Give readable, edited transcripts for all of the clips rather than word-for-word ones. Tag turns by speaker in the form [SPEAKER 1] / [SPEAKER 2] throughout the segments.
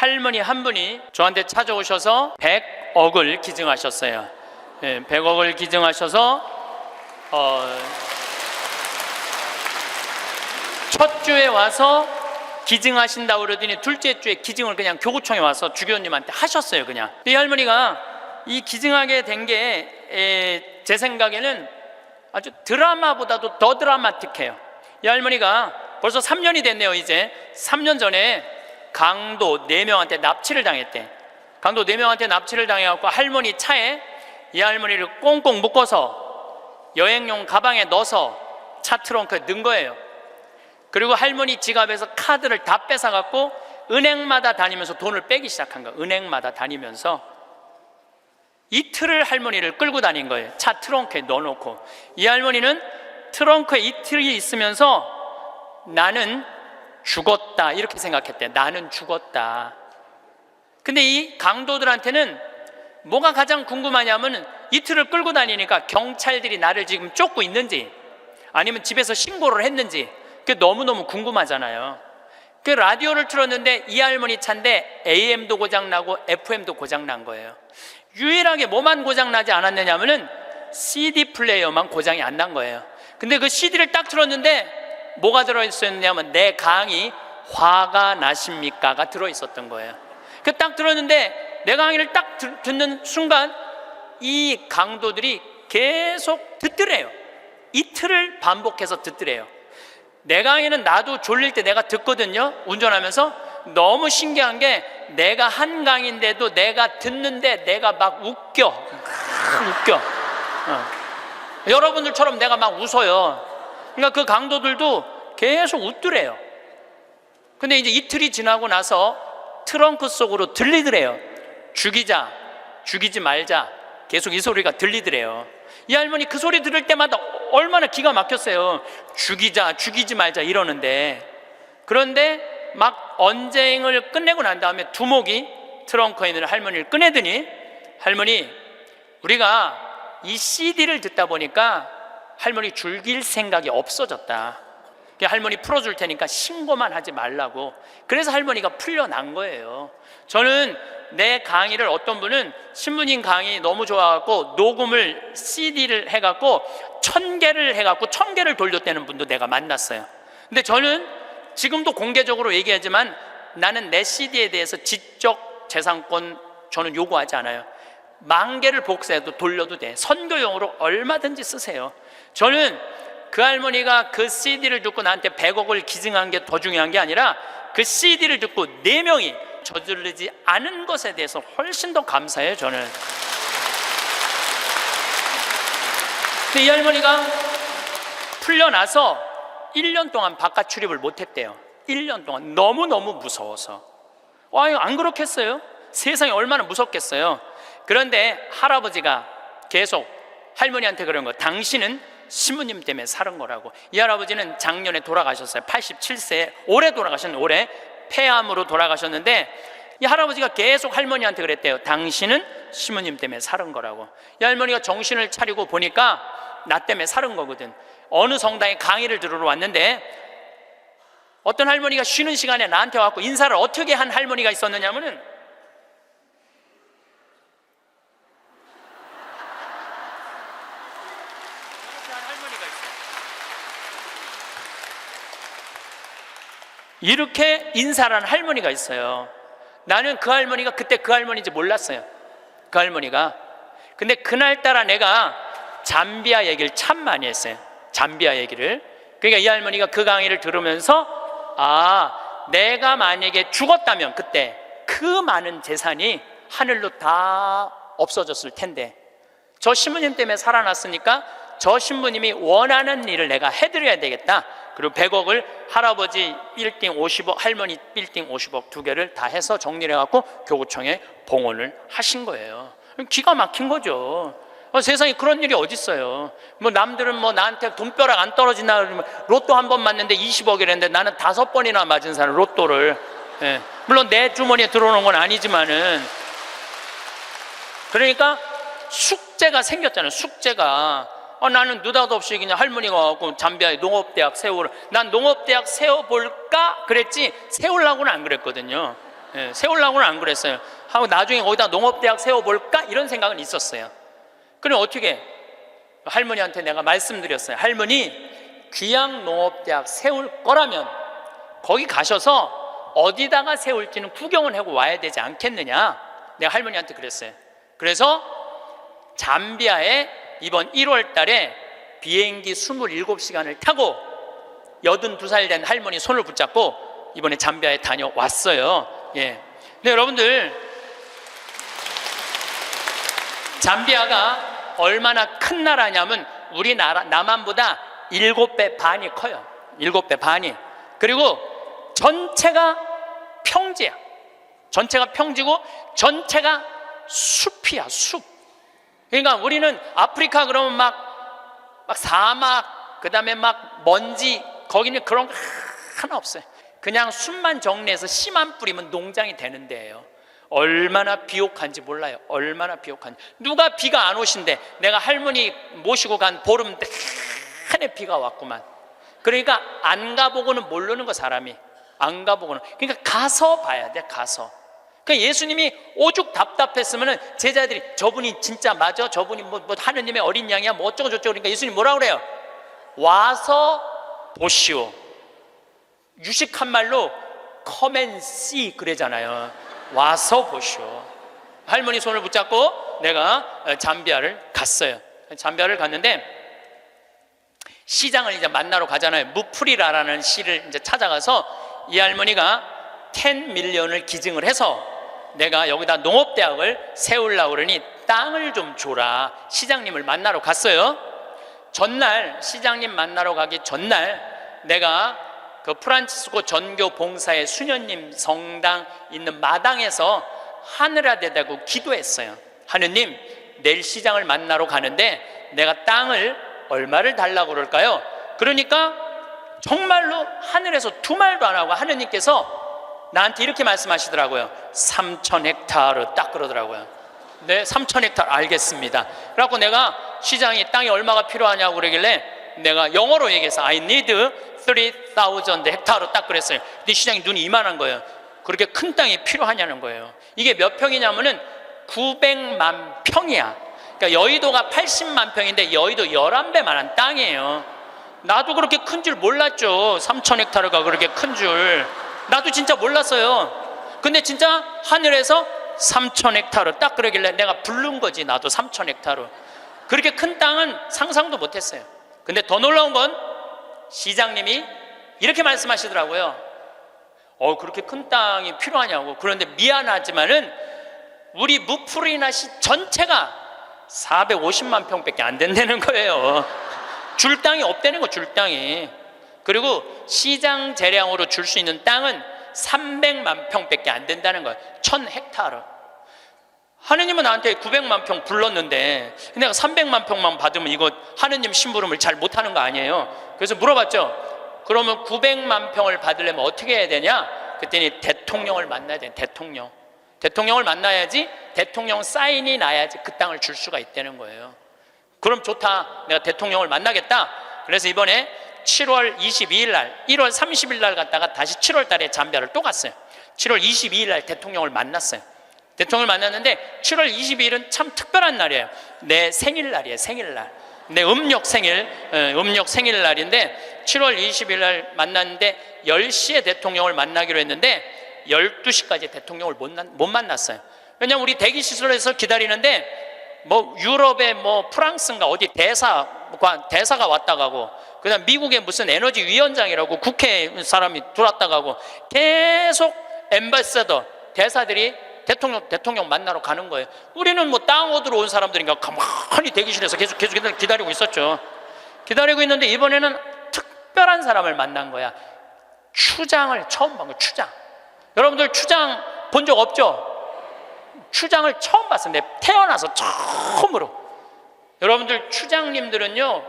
[SPEAKER 1] 할머니 한 분이 저한테 찾아오셔서 100억을 기증하셨어요. 100억을 기증하셔서 첫 주에 와서 기증하신다고 그러더니 둘째 주에 기증을 그냥 교구청에 와서 주교님한테 하셨어요. 그냥. 이 할머니가 이 기증하게 된 게 제 생각에는 아주 드라마보다도 더 드라마틱해요. 이 할머니가 벌써 3년이 됐네요. 이제 3년 전에 강도 4명한테 납치를 당했대. 강도 4명한테 납치를 당해갖고 할머니 차에 이 할머니를 꽁꽁 묶어서 여행용 가방에 넣어서 차 트렁크에 넣은 거예요. 그리고 할머니 지갑에서 카드를 다 뺏어갖고 은행마다 다니면서 돈을 빼기 시작한 거예요. 은행마다 다니면서 이틀을 할머니를 끌고 다닌 거예요. 차 트렁크에 넣어놓고. 이 할머니는 트렁크에 이틀이 있으면서 나는 죽었다 이렇게 생각했대. 나는 죽었다. 근데 이 강도들한테는 뭐가 가장 궁금하냐면 이틀을 끌고 다니니까 경찰들이 나를 지금 쫓고 있는지 아니면 집에서 신고를 했는지 그게 너무너무 궁금하잖아요. 그 라디오를 틀었는데 이 할머니 차인데 AM도 고장나고 FM도 고장난 거예요. 유일하게 뭐만 고장나지 않았느냐면은 CD 플레이어만 고장이 안 난 거예요. 근데 그 CD를 딱 틀었는데 뭐가 들어있었냐면 내 강의 화가 나십니까가 들어있었던 거예요. 그 딱 들었는데 내 강의를 딱 듣는 순간 이 강도들이 계속 듣더래요. 이틀을 반복해서 듣더래요. 내 강의는 나도 졸릴 때 내가 듣거든요. 운전하면서. 너무 신기한 게 내가 한 강의인데도 내가 듣는데 내가 막 웃겨. 여러분들처럼 내가 막 웃어요. 그러니까 그 강도들도 계속 웃더래요. 근데 이제 이틀이 지나고 나서 트렁크 속으로 들리더래요. 죽이자, 죽이지 말자. 계속 이 소리가 들리더래요. 이 할머니 그 소리 들을 때마다 얼마나 기가 막혔어요. 죽이자, 죽이지 말자 이러는데. 그런데 막 언쟁을 끝내고 난 다음에 두목이 트렁크에 있는 할머니를 꺼내더니 할머니, 우리가 이 CD를 듣다 보니까 할머니 죽일 생각이 없어졌다. 할머니 풀어줄 테니까 신고만 하지 말라고. 그래서 할머니가 풀려난 거예요. 저는 내 강의를 어떤 분은 신부님 강의 너무 좋아갖고 녹음을 CD를 해갖고 1000개를 해갖고 1000개를 돌렸다는 분도 내가 만났어요. 근데 저는 지금도 공개적으로 얘기하지만 나는 내 CD에 대해서 지적 재산권 저는 요구하지 않아요. 10,000개를 복사해도 돌려도 돼. 선교용으로 얼마든지 쓰세요. 저는 그 할머니가 그 CD를 듣고 나한테 100억을 기증한 게 더 중요한 게 아니라 그 CD를 듣고 4명이 저지르지 않은 것에 대해서 훨씬 더 감사해요. 저는. 근데 이 할머니가 풀려나서 1년 동안 바깥 출입을 못했대요. 1년 동안 너무너무 무서워서. 안 그렇겠어요? 세상이 얼마나 무섭겠어요. 그런데 할아버지가 계속 할머니한테 그런 거, 당신은 신부님 때문에 사는 거라고. 이 할아버지는 작년에 돌아가셨어요. 87세에 올해 돌아가셨는데, 올해 폐암으로 돌아가셨는데 이 할아버지가 계속 할머니한테 그랬대요. 당신은 신부님 때문에 사는 거라고. 이 할머니가 정신을 차리고 보니까 나 때문에 사는 거거든. 어느 성당에 강의를 들으러 왔는데 어떤 할머니가 쉬는 시간에 나한테 와서 인사를 어떻게 한 할머니가 있었느냐면은 이렇게 인사를 한 할머니가 있어요. 나는 그 할머니가 그때 그 할머니인지 몰랐어요. 그 할머니가. 근데 그날따라 내가 잠비아 얘기를 참 많이 했어요. 잠비아 얘기를. 그러니까 이 할머니가 그 강의를 들으면서 내가 만약에 죽었다면 그때 그 많은 재산이 하늘로 다 없어졌을 텐데 저 신부님 때문에 살아났으니까 저 신부님이 원하는 일을 내가 해드려야 되겠다. 그리고 100억을 할아버지 빌딩 50억, 할머니 빌딩 50억 2개를 다 해서 정리를 해갖고 교구청에 봉헌을 하신 거예요. 기가 막힌 거죠. 세상에 그런 일이 어딨어요. 남들은 나한테 돈벼락 안 떨어지나 그러면 로또 한 번 맞는데 20억이랬는데 나는 5번이나 맞은 사람 로또를. 물론 내 주머니에 들어오는 건 아니지만은. 그러니까 숙제가 생겼잖아요. 숙제가. 나는 느닷없이 그냥 할머니가 와갖고 잠비아에 농업대학 세우라. 난 농업대학 세워볼까 그랬지 세우려고는 안 그랬거든요. 예, 세우려고는 안 그랬어요. 하고 나중에 거기다 농업대학 세워볼까 이런 생각은 있었어요. 그럼 어떻게 할머니한테 내가 말씀드렸어요. 할머니, 귀양농업대학 세울 거라면 거기 가셔서 어디다가 세울지는 구경은 하고 와야 되지 않겠느냐, 내가 할머니한테 그랬어요. 그래서 잠비아에 이번 1월 달에 비행기 27시간을 타고 82살 된 할머니 손을 붙잡고 이번에 잠비아에 다녀왔어요. 예. 근데 여러분들, 잠비아가 얼마나 큰 나라냐면 우리나라 남한보다 7배 반이 커요. 7배 반이. 그리고 전체가 평지야. 전체가 평지고 전체가 숲이야, 숲. 그러니까 우리는 아프리카 그러면 막 사막, 그 다음에 막 먼지, 거기는 그런 거 하나 없어요. 그냥 숲만 정리해서 씨만 뿌리면 농장이 되는 데예요. 얼마나 비옥한지 몰라요. 얼마나 비옥한지. 누가 비가 안 오신대. 내가 할머니 모시고 간 보름 내내 비가 왔구만. 그러니까 안 가보고는 모르는 거, 사람이. 안 가보고는. 그러니까 가서 봐야 돼, 가서. 그러니까 예수님이 오죽 답답했으면은 제자들이 저분이 진짜 맞아? 저분이 뭐 하느님의 어린 양이야? 뭐 어쩌고 저쩌고. 그러니까 예수님 뭐라고 그래요? 와서 보시오. 유식한 말로 come and see 그러잖아요. 와서 보시오. 할머니 손을 붙잡고 내가 잠비아를 갔어요. 잠비아를 갔는데 시장을 이제 만나러 가잖아요. 무프리라라는 시를 이제 찾아가서 이 할머니가 10밀리언을 기증을 해서 내가 여기다 농업대학을 세우려고 그러니 땅을 좀 줘라. 시장님을 만나러 갔어요. 전날, 시장님 만나러 가기 전날 내가 그 프란치스코 전교 봉사의 수녀님 성당 있는 마당에서 하늘에 대고 기도했어요. 하느님, 내일 시장을 만나러 가는데 내가 땅을 얼마를 달라고 그럴까요? 그러니까 정말로 하늘에서 두 말도 안 하고 하느님께서 나한테 이렇게 말씀하시더라고요. 3,000헥타르, 딱 그러더라고요. 네, 3,000헥타르, 알겠습니다. 그래갖고 내가 시장에 땅이 얼마가 필요하냐고 그러길래 내가 영어로 얘기해서 I need 3,000 헥타르 딱 그랬어요. 근데 시장이 눈이 이만한 거예요. 그렇게 큰 땅이 필요하냐는 거예요. 이게 몇 평이냐면은 900만 평이야. 그러니까 여의도가 80만 평인데 여의도 11배만한 땅이에요. 나도 그렇게 큰 줄 몰랐죠. 3,000헥타르가 그렇게 큰 줄. 나도 진짜 몰랐어요. 근데 진짜 하늘에서 3,000헥타르 딱 그러길래 내가 부른 거지. 나도 3,000헥타르. 그렇게 큰 땅은 상상도 못했어요. 근데 더 놀라운 건 시장님이 이렇게 말씀하시더라고요. 그렇게 큰 땅이 필요하냐고. 그런데 미안하지만은 우리 무프리나시 전체가 450만 평밖에 안 된다는 거예요. 줄 땅이 없다는 거, 줄 땅이. 그리고 시장 재량으로 줄 수 있는 땅은 300만 평밖에 안 된다는 거예요. 1,000헥타르. 하느님은 나한테 900만 평 불렀는데 내가 300만 평만 받으면 이거 하느님 심부름을 잘 못하는 거 아니에요. 그래서 물어봤죠. 그러면 900만 평을 받으려면 어떻게 해야 되냐? 그랬더니 대통령을 만나야 돼. 대통령을 만나야지 대통령 사인이 나야지 그 땅을 줄 수가 있다는 거예요. 그럼 좋다. 내가 대통령을 만나겠다. 그래서 이번에 7월 22일 날, 1월 30일 날 갔다가 다시 7월 달에 잠비아를 또 갔어요. 7월 22일 날 대통령을 만났어요. 대통령을 만났는데 7월 22일은 참 특별한 날이에요. 내 생일날이에요. 생일날. 내 음력 생일날인데 7월 20일 날 만났는데 10시에 대통령을 만나기로 했는데 12시까지 대통령을 못 만났어요. 왜냐면 우리 대기시설에서 기다리는데 뭐 유럽의 뭐 프랑스인가 어디 대사가 왔다 가고 그다음 미국의 무슨 에너지 위원장이라고 국회 사람이 들어왔다 가고 계속 엠바서더 대사들이 대통령 만나러 가는 거예요. 우리는 뭐 땅 얻으러 온 사람들인가 가만히 대기실에서 계속 기다리고 있었죠. 기다리고 있는데 이번에는 특별한 사람을 만난 거야. 추장을 처음 본 거야. 추장. 여러분들 추장 본 적 없죠? 추장을 처음 봤어요. 내 태어나서 처음으로. 여러분들 추장님들은요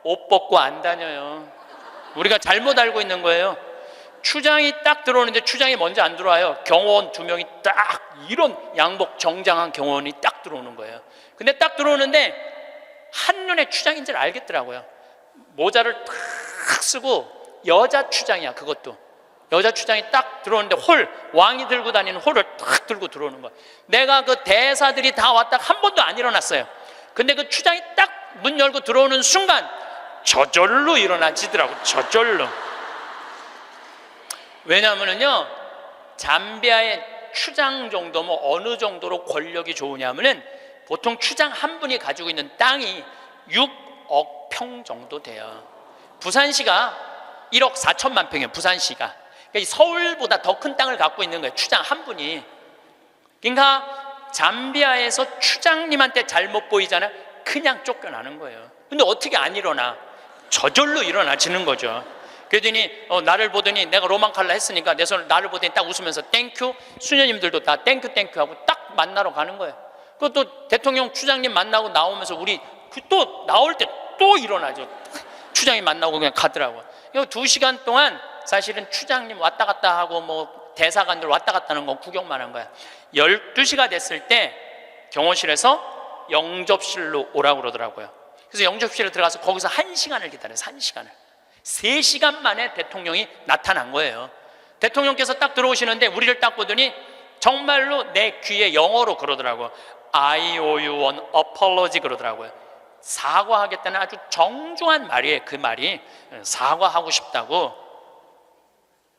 [SPEAKER 1] 옷 벗고 안 다녀요. 우리가 잘못 알고 있는 거예요. 추장이 딱 들어오는데 추장이 먼저 안 들어와요. 경호원 2명이 딱 이런 양복 정장한 경호원이 딱 들어오는 거예요. 근데 딱 들어오는데 한눈에 추장인 줄 알겠더라고요. 모자를 탁 쓰고 여자 추장이야. 그것도 여자 추장이 딱 들어오는데 왕이 들고 다니는 홀을 딱 들고 들어오는 거야. 내가 그 대사들이 다 왔다 한 번도 안 일어났어요. 근데 그 추장이 딱 문 열고 들어오는 순간 저절로 일어나지더라고. 저절로. 왜냐하면요, 잠비아의 추장 정도면 어느 정도로 권력이 좋으냐면은 보통 추장 한 분이 가지고 있는 땅이 6억 평 정도 돼요. 부산시가 1억 4천만 평이에요. 부산시가. 그러니까 서울보다 더 큰 땅을 갖고 있는 거예요. 추장 한 분이. 그러니까 잠비아에서 추장님한테 잘못 보이잖아요. 그냥 쫓겨나는 거예요. 근데 어떻게 안 일어나? 저절로 일어나지는 거죠. 그러더니 나를 보더니 내가 로망칼라 했으니까 내 손을 나를 보더니 딱 웃으면서 땡큐. 수녀님들도 다 땡큐 하고 딱 만나러 가는 거예요. 그것도 대통령 추장님 만나고 나오면서 우리 또 나올 때 또 일어나죠. 추장이 만나고 그냥 가더라고요. 2시간 동안 사실은 추장님 왔다 갔다 하고 뭐 대사관들 왔다 갔다 하는 거 구경만 한 거야. 12시가 됐을 때 경호실에서 영접실로 오라고 그러더라고요. 그래서 영접실에 들어가서 거기서 1시간을 기다려요. 1시간을. 3시간 만에 대통령이 나타난 거예요. 대통령께서 딱 들어오시는데 우리를 딱 보더니 정말로 내 귀에 영어로 그러더라고요. I owe you an apology 그러더라고요. 사과하겠다는 아주 정중한 말이에요. 그 말이 사과하고 싶다고.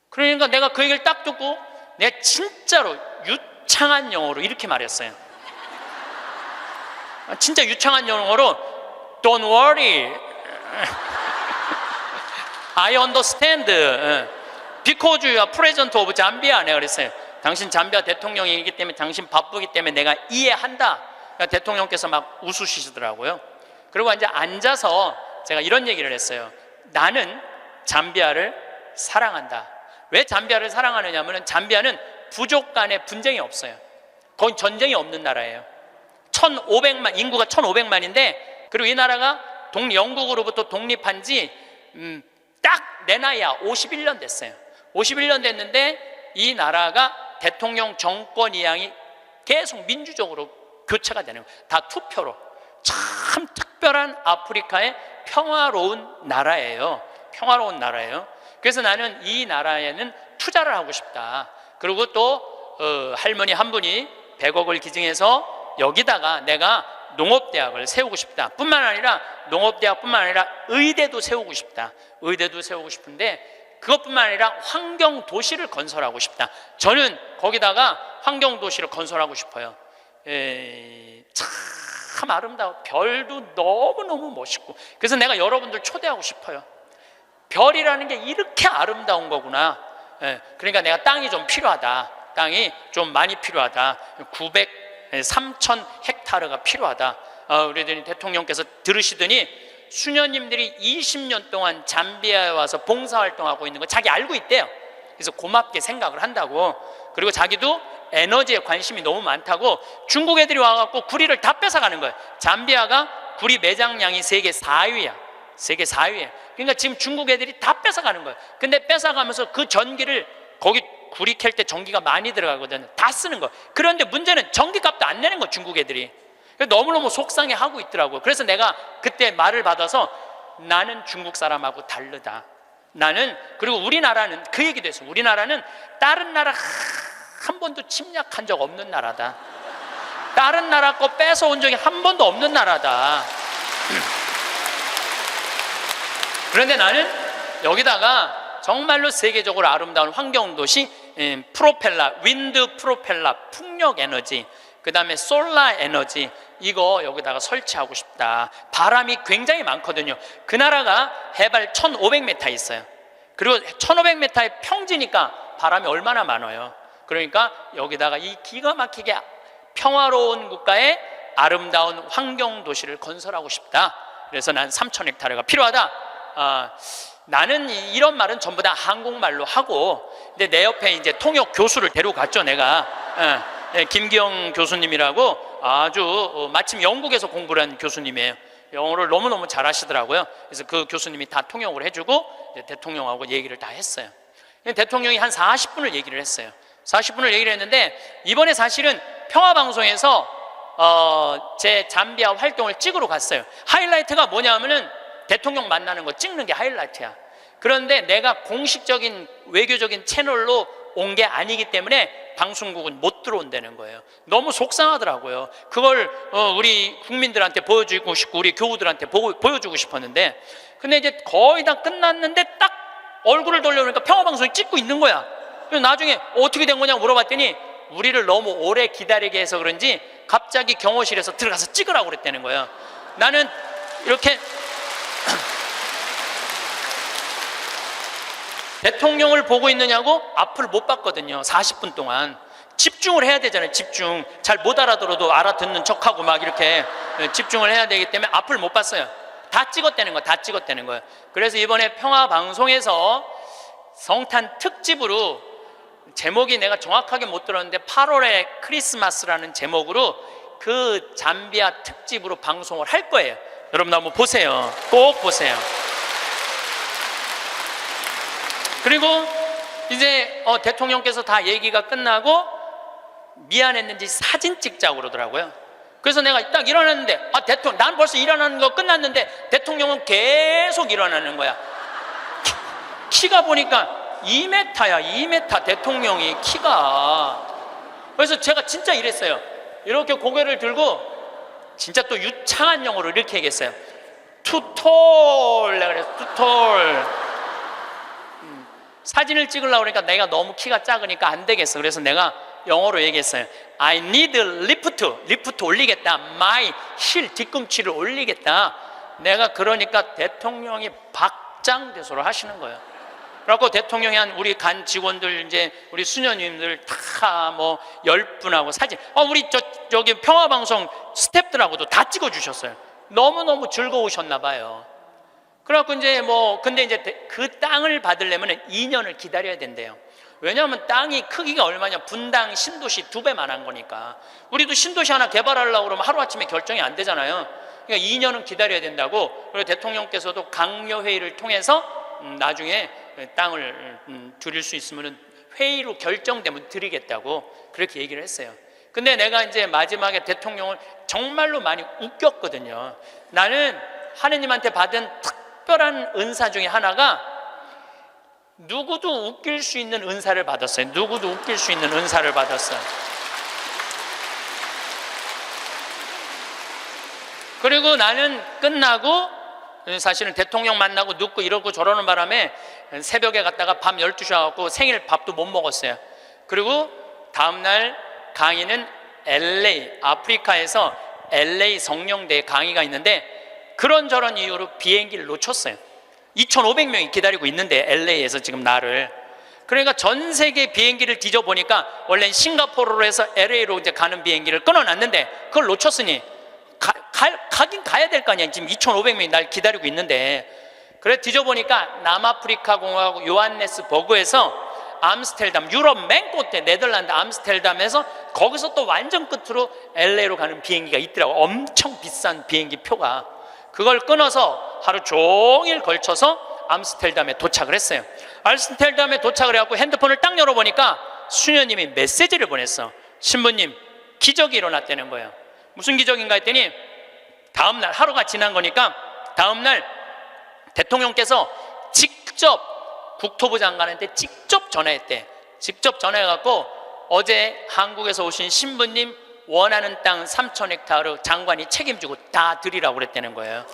[SPEAKER 1] 그러니까 내가 그 얘기를 딱 듣고 내가 진짜로 유창한 영어로 이렇게 말했어요. 진짜 유창한 영어로 Don't worry, I understand, because you are president of Zambia. 내가 그랬어요. 당신 잠비아 대통령이기 때문에 당신 바쁘기 때문에 내가 이해한다. 그러니까 대통령께서 막 웃으시더라고요. 그리고 이제 앉아서 제가 이런 얘기를 했어요. 나는 잠비아를 사랑한다. 왜 잠비아를 사랑하느냐 하면 잠비아는 부족 간에 분쟁이 없어요. 거의 전쟁이 없는 나라예요. 1,500만, 인구가 1,500만인데 그리고 이 나라가 영국으로부터 독립한 지 딱 내 나이야 51년 됐어요. 51년 됐는데 이 나라가 대통령 정권 이양이 계속 민주적으로 교체가 되는 거예요. 다 투표로. 참 특별한 아프리카의 평화로운 나라예요. 평화로운 나라예요. 그래서 나는 이 나라에는 투자를 하고 싶다. 그리고 또 할머니 한 분이 100억을 기증해서 여기다가 내가 농업대학을 세우고 싶다. 뿐만 아니라 농업대학뿐만 아니라 의대도 세우고 싶다. 의대도 세우고 싶은데 그것뿐만 아니라 환경도시를 건설하고 싶다. 저는 거기다가 환경도시를 건설하고 싶어요. 참 아름다워. 별도 너무너무 멋있고. 그래서 내가 여러분들 초대하고 싶어요. 별이라는 게 이렇게 아름다운 거구나. 그러니까 내가 땅이 좀 필요하다. 땅이 좀 많이 필요하다. 3,000 헥타르가 필요하다. 우리 대통령께서 들으시더니 수녀님들이 20년 동안 잠비아에 와서 봉사활동하고 있는 거 자기 알고 있대요. 그래서 고맙게 생각을 한다고. 그리고 자기도 에너지에 관심이 너무 많다고 중국 애들이 와갖고 구리를 다 뺏어가는 거예요. 잠비아가 구리 매장량이 세계 4위야. 세계 4위야. 그러니까 지금 중국 애들이 다 뺏어가는 거예요. 근데 뺏어가면서 그 전기를 거기 구리 캘 때 전기가 많이 들어가거든요. 다 쓰는 거예요. 그런데 문제는 전기값도 안 내는 거예요. 중국 애들이. 너무너무 속상해하고 있더라고요. 그래서 내가 그때 말을 받아서 나는 중국 사람하고 다르다. 나는, 그리고 우리나라는 그 얘기도 했어요. 우리나라는 다른 나라 한 번도 침략한 적 없는 나라다. 다른 나라 거 뺏어온 적이 한 번도 없는 나라다. 그런데 나는 여기다가 정말로 세계적으로 아름다운 환경도시, 프로펠러, 윈드 프로펠러, 풍력 에너지, 그 다음에 솔라 에너지, 이거 여기다가 설치하고 싶다. 바람이 굉장히 많거든요. 그 나라가 해발 1,500m 있어요. 그리고 1,500m의 평지니까 바람이 얼마나 많아요. 그러니까 여기다가 이 기가 막히게 평화로운 국가의 아름다운 환경도시를 건설하고 싶다. 그래서 난 3,000헥타르가 필요하다. 나는 이런 말은 전부 다 한국말로 하고, 근데 내 옆에 이제 통역 교수를 데려갔죠, 내가. 김기영 교수님이라고 아주 마침 영국에서 공부를 한 교수님이에요. 영어를 너무너무 잘하시더라고요. 그래서 그 교수님이 다 통역을 해주고 이제 대통령하고 얘기를 다 했어요. 대통령이 한 40분을 얘기를 했어요. 40분을 얘기를 했는데 이번에 사실은 평화방송에서 제 잠비아 활동을 찍으러 갔어요. 하이라이트가 뭐냐면은 대통령 만나는 거 찍는 게 하이라이트야. 그런데 내가 공식적인 외교적인 채널로 온 게 아니기 때문에 방송국은 못 들어온다는 거예요. 너무 속상하더라고요. 그걸 우리 국민들한테 보여주고 싶고 우리 교우들한테 보여주고 싶었는데, 근데 이제 거의 다 끝났는데 딱 얼굴을 돌려보니까 평화방송이 찍고 있는 거야. 그래서 나중에 어떻게 된 거냐고 물어봤더니 우리를 너무 오래 기다리게 해서 그런지 갑자기 경호실에서 들어가서 찍으라고 그랬다는 거예요. 나는 이렇게 대통령을 보고 있느냐고 앞을 못 봤거든요. 40분 동안 집중을 해야 되잖아요. 집중. 잘 못 알아들어도 알아듣는 척하고 막 이렇게 집중을 해야 되기 때문에 앞을 못 봤어요. 다 찍었다는 거예요. 다 찍었다는 거예요. 그래서 이번에 평화방송에서 성탄 특집으로, 제목이 내가 정확하게 못 들었는데 8월의 크리스마스라는 제목으로 그 잠비아 특집으로 방송을 할 거예요. 여러분 한번 보세요. 꼭 보세요. 그리고 이제 대통령께서 다 얘기가 끝나고 미안했는지 사진 찍자고 그러더라고요. 그래서 내가 딱 일어났는데 대통령, 난 벌써 일어나는 거 끝났는데 대통령은 계속 일어나는 거야. 키가 보니까 2m야 2m 대통령이 키가. 그래서 제가 진짜 이랬어요. 이렇게 고개를 들고 진짜 또 유창한 영어로 이렇게 얘기했어요. Too tall. 내가 그랬어. Too tall. 사진을 찍으려고 그러니까 내가 너무 키가 작으니까 안 되겠어. 그래서 내가 영어로 얘기했어요. I need lift. 리프트 올리겠다. My heel, 뒤꿈치를 올리겠다. 내가 그러니까 대통령이 박장대소를 하시는 거예요. 그래갖고 대통령이 한 우리 간 직원들, 이제 우리 수녀님들 다 뭐 10분하고 사진, 우리 저기 평화방송 스태프들하고도 다 찍어주셨어요. 너무너무 즐거우셨나 봐요. 그래갖고 이제 근데 이제 그 땅을 받으려면 2년을 기다려야 된대요. 왜냐하면 땅이 크기가 얼마냐, 분당 신도시 2배만 한 거니까. 우리도 신도시 하나 개발하려고 그러면 하루아침에 결정이 안 되잖아요. 그러니까 2년은 기다려야 된다고. 그리고 대통령께서도 강요회의를 통해서 나중에 땅을 드릴 수 있으면 회의로 결정되면 드리겠다고 그렇게 얘기를 했어요. 근데 내가 이제 마지막에 대통령을 정말로 많이 웃겼거든요. 나는 하느님한테 받은 특별한 은사 중에 하나가 누구도 웃길 수 있는 은사를 받았어요. 누구도 웃길 수 있는 은사를 받았어요. 그리고 나는 끝나고 사실은 대통령 만나고 눕고 이러고 저러는 바람에 새벽에 갔다가 밤 12시 와갖고 생일 밥도 못 먹었어요. 그리고 다음날 강의는 LA, 아프리카에서 LA 성령대에 강의가 있는데 그런저런 이유로 비행기를 놓쳤어요. 2,500명이 기다리고 있는데 LA에서 지금 나를. 그러니까 전 세계 비행기를 뒤져보니까 원래는 싱가포르로 해서 LA로 이제 가는 비행기를 끊어놨는데 그걸 놓쳤으니 가긴 가야 될 거 아니야. 지금 2,500명이 날 기다리고 있는데. 그래 뒤져보니까 남아프리카 공화국 요하네스버그에서 암스테르담, 유럽 맨 끝에 네덜란드 암스테르담에서 거기서 또 완전 끝으로 LA로 가는 비행기가 있더라고. 엄청 비싼 비행기 표가. 그걸 끊어서 하루 종일 걸쳐서 암스테르담에 도착을 했어요. 암스테르담에 도착을 해갖고 핸드폰을 딱 열어보니까 수녀님이 메시지를 보냈어. 신부님, 기적이 일어났다는 거예요. 무슨 기적인가 했더니 다음날, 하루가 지난 거니까 다음날 대통령께서 직접 국토부 장관한테 직접 전화했대. 직접 전화해갖고 어제 한국에서 오신 신부님 원하는 땅 3,000헥타르 장관이 책임지고 다 드리라고 그랬다는 거예요.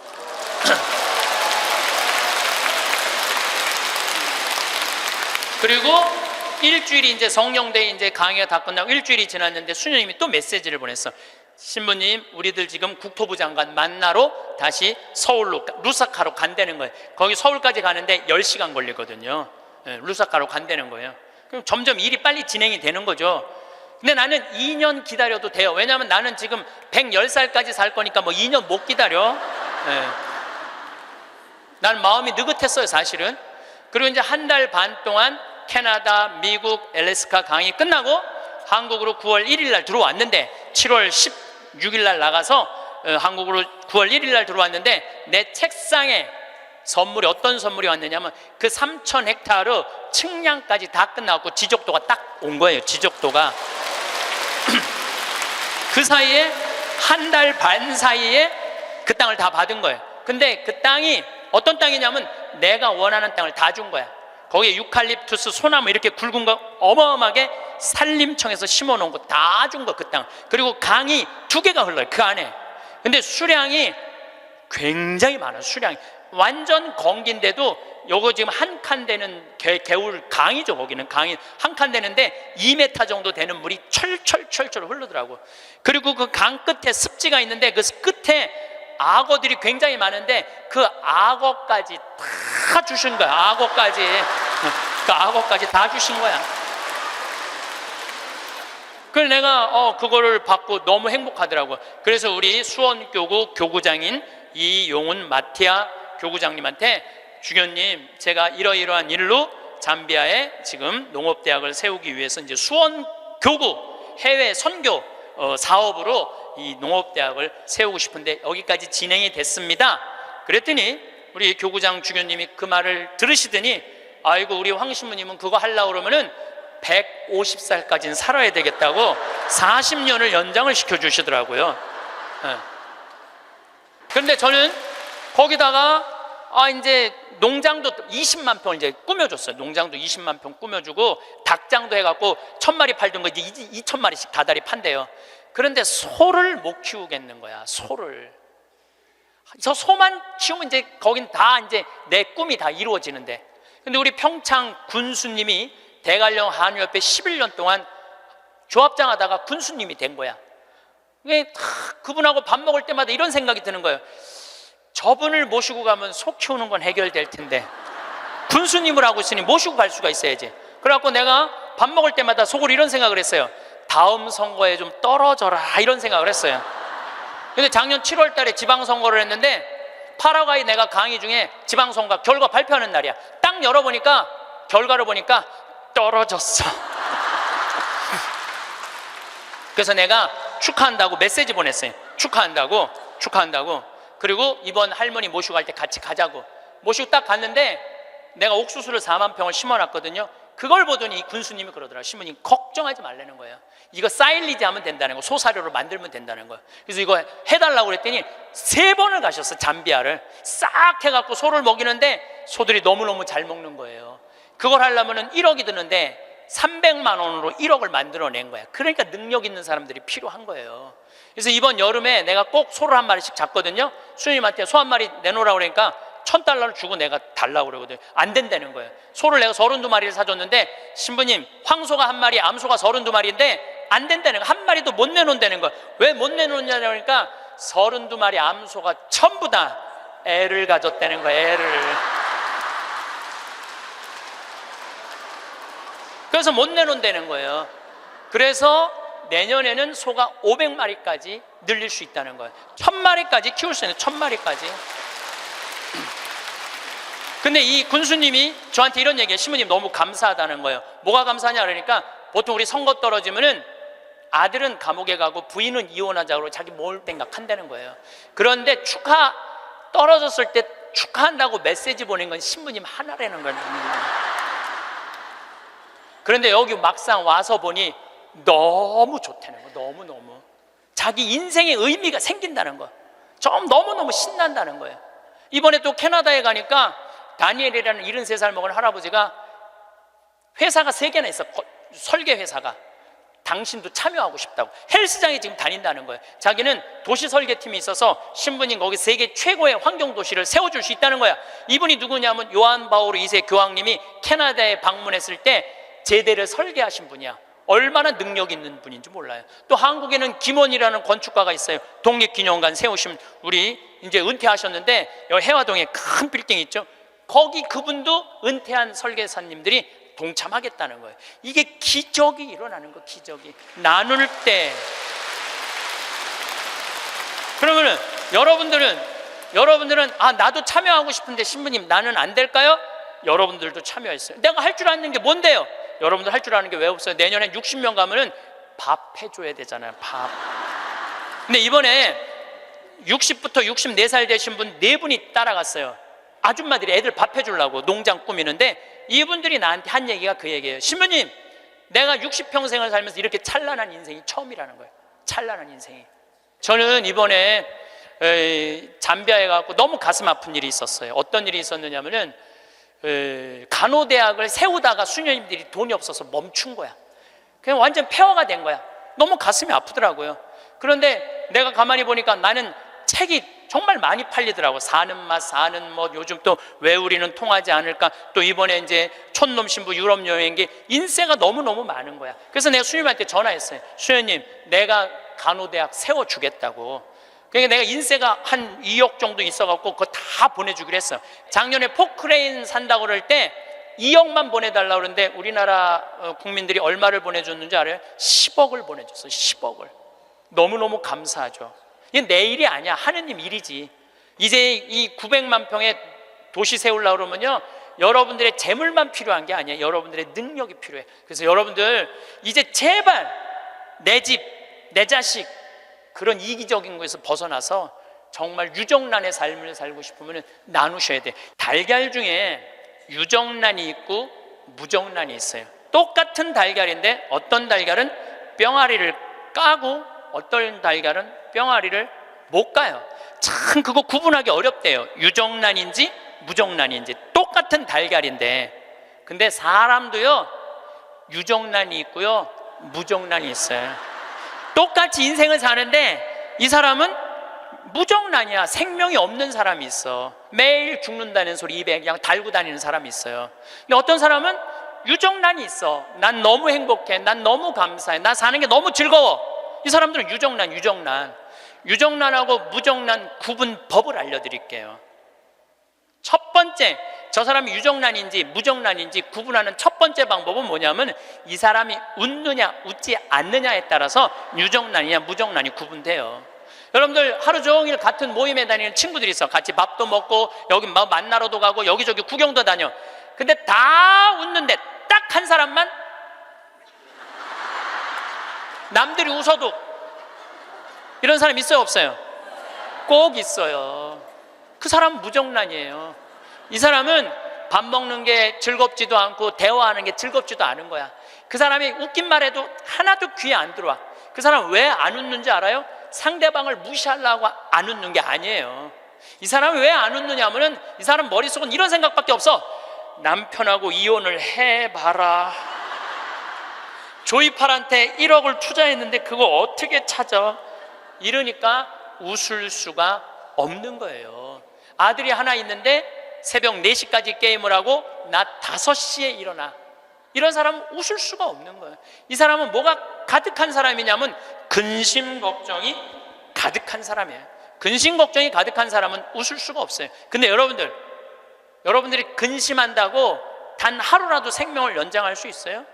[SPEAKER 1] 그리고 일주일이 이제 성령대 이제 강의가 다 끝나고 일주일이 지났는데 수녀님이 또 메시지를 보냈어. 신부님, 우리들 지금 국토부 장관 만나러 다시 서울로 루사카로 간다는 거예요. 거기 서울까지 가는데 10시간 걸리거든요. 루사카로 간다는 거예요. 그럼 점점 일이 빨리 진행이 되는 거죠. 근데 나는 2년 기다려도 돼요. 왜냐하면 나는 지금 110살까지 살 거니까 2년 못 기다려. 난 마음이 느긋했어요, 사실은. 그리고 이제 한 달 반 동안 캐나다, 미국, 엘래스카 강의 끝나고 한국으로 9월 1일 날 들어왔는데 7월 16일 날 나가서 한국으로 9월 1일 날 들어왔는데 내 책상에 선물이 어떤 선물이 왔느냐면 그 3,000헥타르 측량까지 다 끝나고 지적도가 딱 온 거예요. 지적도가. 그 사이에 한 달 반 사이에 그 땅을 다 받은 거예요. 근데 그 땅이 어떤 땅이냐면 내가 원하는 땅을 다 준 거야. 거기에 유칼립투스, 소나무 이렇게 굵은 거 어마어마하게 산림청에서 심어놓은 거 다 준 거, 그 땅. 그리고 강이 2개가 흘러요, 그 안에. 근데 수량이 굉장히 많아요. 수량이 완전 건기인데도 요거 지금 한 칸 되는 개울 강이죠. 거기는 강이 한 칸 되는데 2m 정도 되는 물이 철철철철 흐르더라고. 그리고 그 강 끝에 습지가 있는데 그 끝에 악어들이 굉장히 많은데 그 악어까지 다 주신 거야. 악어까지. 그 악어까지 다 주신 거야. 그래서 내가 그거를 받고 너무 행복하더라고. 그래서 우리 수원교구 교구장인 이용훈 마티아 교구장님한테 주교님, 제가 이러이러한 일로 잠비아에 지금 농업대학을 세우기 위해서 이제 수원교구 해외 선교 사업으로 이 농업대학을 세우고 싶은데 여기까지 진행이 됐습니다. 그랬더니 우리 교구장 주교님이 그 말을 들으시더니 아이고, 우리 황 신부님은 그거 하려고 그러면은 150살까지는 살아야 되겠다고 40년을 연장을 시켜주시더라고요. 그런데 저는 거기다가 이제 농장도 20만 평을 이제 꾸며줬어요. 농장도 20만 평 꾸며주고 닭장도 해갖고 1000마리 팔던 거 이제 2000마리씩 다달이 판대요. 그런데 소를 못 키우겠는 거야. 소를. 저 소만 키우면 이제 거긴 다 이제 내 꿈이 다 이루어지는데. 근데 우리 평창 군수님이 대관령 한의협회 11년 동안 조합장 하다가 군수님이 된 거야. 그분하고 밥 먹을 때마다 이런 생각이 드는 거예요. 저분을 모시고 가면 소 키우는 건 해결될 텐데 군수님을 하고 있으니 모시고 갈 수가 있어야지. 그래갖고 내가 밥 먹을 때마다 속으로 이런 생각을 했어요. 다음 선거에 좀 떨어져라, 이런 생각을 했어요. 근데 작년 7월 달에 지방선거를 했는데 파라과이 내가 강의 중에 지방선거 결과 발표하는 날이야. 딱 열어보니까 결과를 보니까 떨어졌어. 그래서 내가 축하한다고 메시지 보냈어요. 축하한다고. 그리고 이번 할머니 모시고 갈 때 같이 가자고. 모시고 딱 갔는데 내가 옥수수를 4만 평을 심어놨거든요. 그걸 보더니 군수님이 그러더라고요. 신부님 걱정하지 말라는 거예요. 이거 사일리지 하면 된다는 거, 소사료로 만들면 된다는 거예요. 그래서 이거 해달라고 그랬더니 3번을 가셨어. 잠비아를 싹 해갖고 소를 먹이는데 소들이 너무너무 잘 먹는 거예요. 그걸 하려면 1억이 드는데 300만 원으로 1억을 만들어낸 거야. 그러니까 능력 있는 사람들이 필요한 거예요. 그래서 이번 여름에 내가 꼭 소를 한 마리씩 잡거든요. 수님한테 소 한 마리 내놓으라고 그러니까 $1000를 주고 내가 달라고 그러거든요. 안 된다는 거예요. 소를 내가 32마리를 사줬는데 신부님, 황소가 한 마리, 암소가 32마리인데 안 된다는 거예요. 한 마리도 못 내놓는다는 거예요. 왜 못 내놓냐고 하니까 32마리 암소가 전부 다 애를 가졌다는 거예요. 애를. 그래서 못 내놓는다는 거예요. 그래서 내년에는 소가 500마리까지 늘릴 수 있다는 거예요. 1000마리까지 키울 수 있는 1000마리까지. 근데 이 군수님이 저한테 이런 얘기해요. 신부님 너무 감사하다는 거예요. 뭐가 감사하냐 그러니까 보통 우리 선거 떨어지면은 아들은 감옥에 가고 부인은 이혼하자고 자기 뭘 생각한다는 거예요. 그런데 떨어졌을 때 축하한다고 메시지 보낸 건 신부님 하나라는 거예요. 그런데 여기 막상 와서 보니 너무 좋다는 거. 너무너무 자기 인생의 의미가 생긴다는 거. 좀 너무너무 신난다는 거예요. 이번에 또 캐나다에 가니까 다니엘이라는 73살 먹은 할아버지가 회사가 3개나 있어. 설계 회사가. 당신도 참여하고 싶다고 헬스장에 지금 다닌다는 거예요. 자기는 도시 설계팀이 있어서 신부님 거기 세계 최고의 환경도시를 세워줄 수 있다는 거야. 이분이 누구냐면 요한 바오로 2세 교황님이 캐나다에 방문했을 때 제대를 설계하신 분이야. 얼마나 능력 있는 분인지 몰라요. 또 한국에는 김원이라는 건축가가 있어요. 독립기념관 세우신 우리 이제 은퇴하셨는데 여기 해화동에 큰 빌딩 있죠. 거기 그분도 은퇴한 설계사님들이 동참하겠다는 거예요. 이게 기적이 일어나는 거. 기적이 나눌 때. 그러면은 여러분들은 나도 참여하고 싶은데 신부님 나는 안 될까요? 여러분들도 참여했어요. 내가 할 줄 아는 게 뭔데요? 여러분들 할 줄 아는 게 왜 없어요? 내년에 60명 가면은 밥 해줘야 되잖아요. 밥. 근데 이번에 60부터 64살 되신 분 4분이 따라갔어요. 아줌마들이 애들 밥 해주려고 농장 꾸미는데 이분들이 나한테 한 얘기가 그 얘기예요. 신부님, 내가 60평생을 살면서 이렇게 찬란한 인생이 처음이라는 거예요. 찬란한 인생이. 저는 이번에 잠비아에 가고 너무 가슴 아픈 일이 있었어요. 어떤 일이 있었느냐면은 간호대학을 세우다가 수녀님들이 돈이 없어서 멈춘 거야. 그냥 완전 폐허가 된 거야. 너무 가슴이 아프더라고요. 그런데 내가 가만히 보니까 나는 책이 정말 많이 팔리더라고. 사는 맛, 사는 뭐, 요즘 또 왜 우리는 통하지 않을까, 또 이번에 이제 촌놈 신부 유럽 여행기, 인세가 너무너무 많은 거야. 그래서 내가 수녀님한테 전화했어요. 수녀님, 내가 간호대학 세워주겠다고. 그러니까 내가 인세가 한 2억 정도 있어갖고 그거 다 보내주기로 했어요. 작년에 포크레인 산다고 그럴 때 2억만 보내달라고 그러는데 우리나라 국민들이 얼마를 보내줬는지 알아요? 10억을 보내줬어요. 10억을. 너무너무 감사하죠. 이게 내 일이 아니야. 하느님 일이지. 이제 이 900만 평의 도시 세우려고 그러면요, 여러분들의 재물만 필요한 게 아니에요. 여러분들의 능력이 필요해. 그래서 여러분들 이제 제발 내 집, 내 자식, 그런 이기적인 것에서 벗어나서 정말 유정란의 삶을 살고 싶으면 나누셔야 돼. 달걀 중에 유정란이 있고 무정란이 있어요. 똑같은 달걀인데 어떤 달걀은 뿅아리를 까고 어떤 달걀은 뿅아리를 못 까요. 참 그거 구분하기 어렵대요. 유정란인지 무정란인지. 똑같은 달걀인데, 근데 사람도요 유정란이 있고요 무정란이 있어요. 똑같이 인생을 사는데 이 사람은 무정란이야. 생명이 없는 사람이 있어. 매일 죽는다는 소리 입에 그냥 달고 다니는 사람이 있어요. 근데 어떤 사람은 유정란이 있어. 난 너무 행복해, 난 너무 감사해, 나 사는 게 너무 즐거워. 이 사람들은 유정란하고 무정란 구분법을 알려드릴게요. 첫 번째, 저 사람이 유정란인지 무정란인지 구분하는 첫 번째 방법은 뭐냐면, 이 사람이 웃느냐 웃지 않느냐에 따라서 유정란이냐 무정란이 구분돼요. 여러분들 하루 종일 같은 모임에 다니는 친구들이 있어. 같이 밥도 먹고 여기 뭐 만나러도 가고 여기저기 구경도 다녀. 근데 다 웃는데 딱 한 사람만 남들이 웃어도, 이런 사람 있어요 없어요? 꼭 있어요. 그 사람은 무정란이에요. 이 사람은 밥 먹는 게 즐겁지도 않고 대화하는 게 즐겁지도 않은 거야. 그 사람이 웃긴 말해도 하나도 귀에 안 들어와. 그 사람은 왜 안 웃는지 알아요? 상대방을 무시하려고 안 웃는 게 아니에요. 이 사람이 왜 안 웃느냐 하면은 이 사람 머릿속은 이런 생각밖에 없어. 남편하고 이혼을 해봐라. 조이팔한테 1억을 투자했는데 그거 어떻게 찾아? 이러니까 웃을 수가 없는 거예요. 아들이 하나 있는데 새벽 4시까지 게임을 하고 낮 5시에 일어나. 이런 사람은 웃을 수가 없는 거예요. 이 사람은 뭐가 가득한 사람이냐면 근심 걱정이 가득한 사람이에요. 근심 걱정이 가득한 사람은 웃을 수가 없어요. 근데 여러분들이 근심한다고 단 하루라도 생명을 연장할 수 있어요?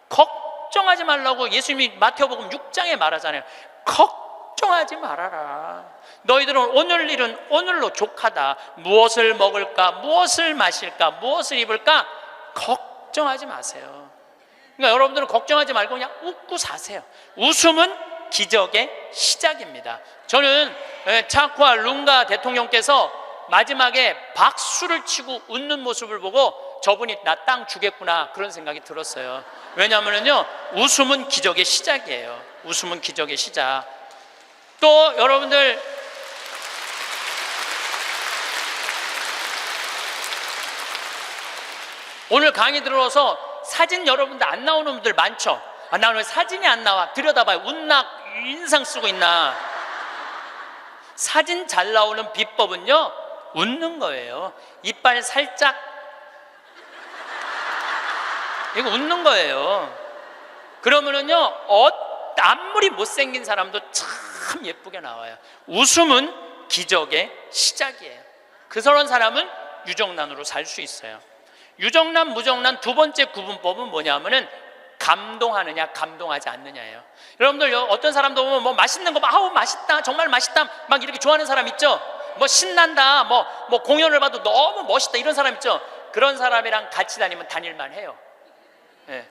[SPEAKER 1] 걱정하지 말라고 예수님이 마태복음 6장에 말하잖아요. 걱정하지 말아라. 너희들은 오늘 일은 오늘로 족하다. 무엇을 먹을까, 무엇을 마실까, 무엇을 입을까 걱정하지 마세요. 그러니까 여러분들은 걱정하지 말고 그냥 웃고 사세요. 웃음은 기적의 시작입니다. 저는 차쿠아 룽가 대통령께서 마지막에 박수를 치고 웃는 모습을 보고 저분이 나 땅 주겠구나 그런 생각이 들었어요. 왜냐하면요, 웃음은 기적의 시작이에요. 웃음은 기적의 시작. 또 여러분들 오늘 강의 들어서 사진 여러분들 안 나오는 분들 많죠? 아, 나 왜 사진이 안 나와? 들여다봐요. 웃나 인상 쓰고 있나? 사진 잘 나오는 비법은요, 웃는 거예요. 이빨 살짝, 이거 웃는 거예요. 그러면은요, 아무리 못생긴 사람도 참 예쁘게 나와요. 웃음은 기적의 시작이에요. 그런 사람은 유정란으로 살 수 있어요. 유정란, 무정란 두 번째 구분법은 뭐냐면은 감동하느냐 감동하지 않느냐예요. 여러분들 어떤 사람도 보면 뭐 맛있는 거 아우 맛있다 정말 맛있다 막 이렇게 좋아하는 사람 있죠. 뭐 신난다 뭐 공연을 봐도 너무 멋있다 이런 사람 있죠. 그런 사람이랑 같이 다니면 다닐만 해요. 네.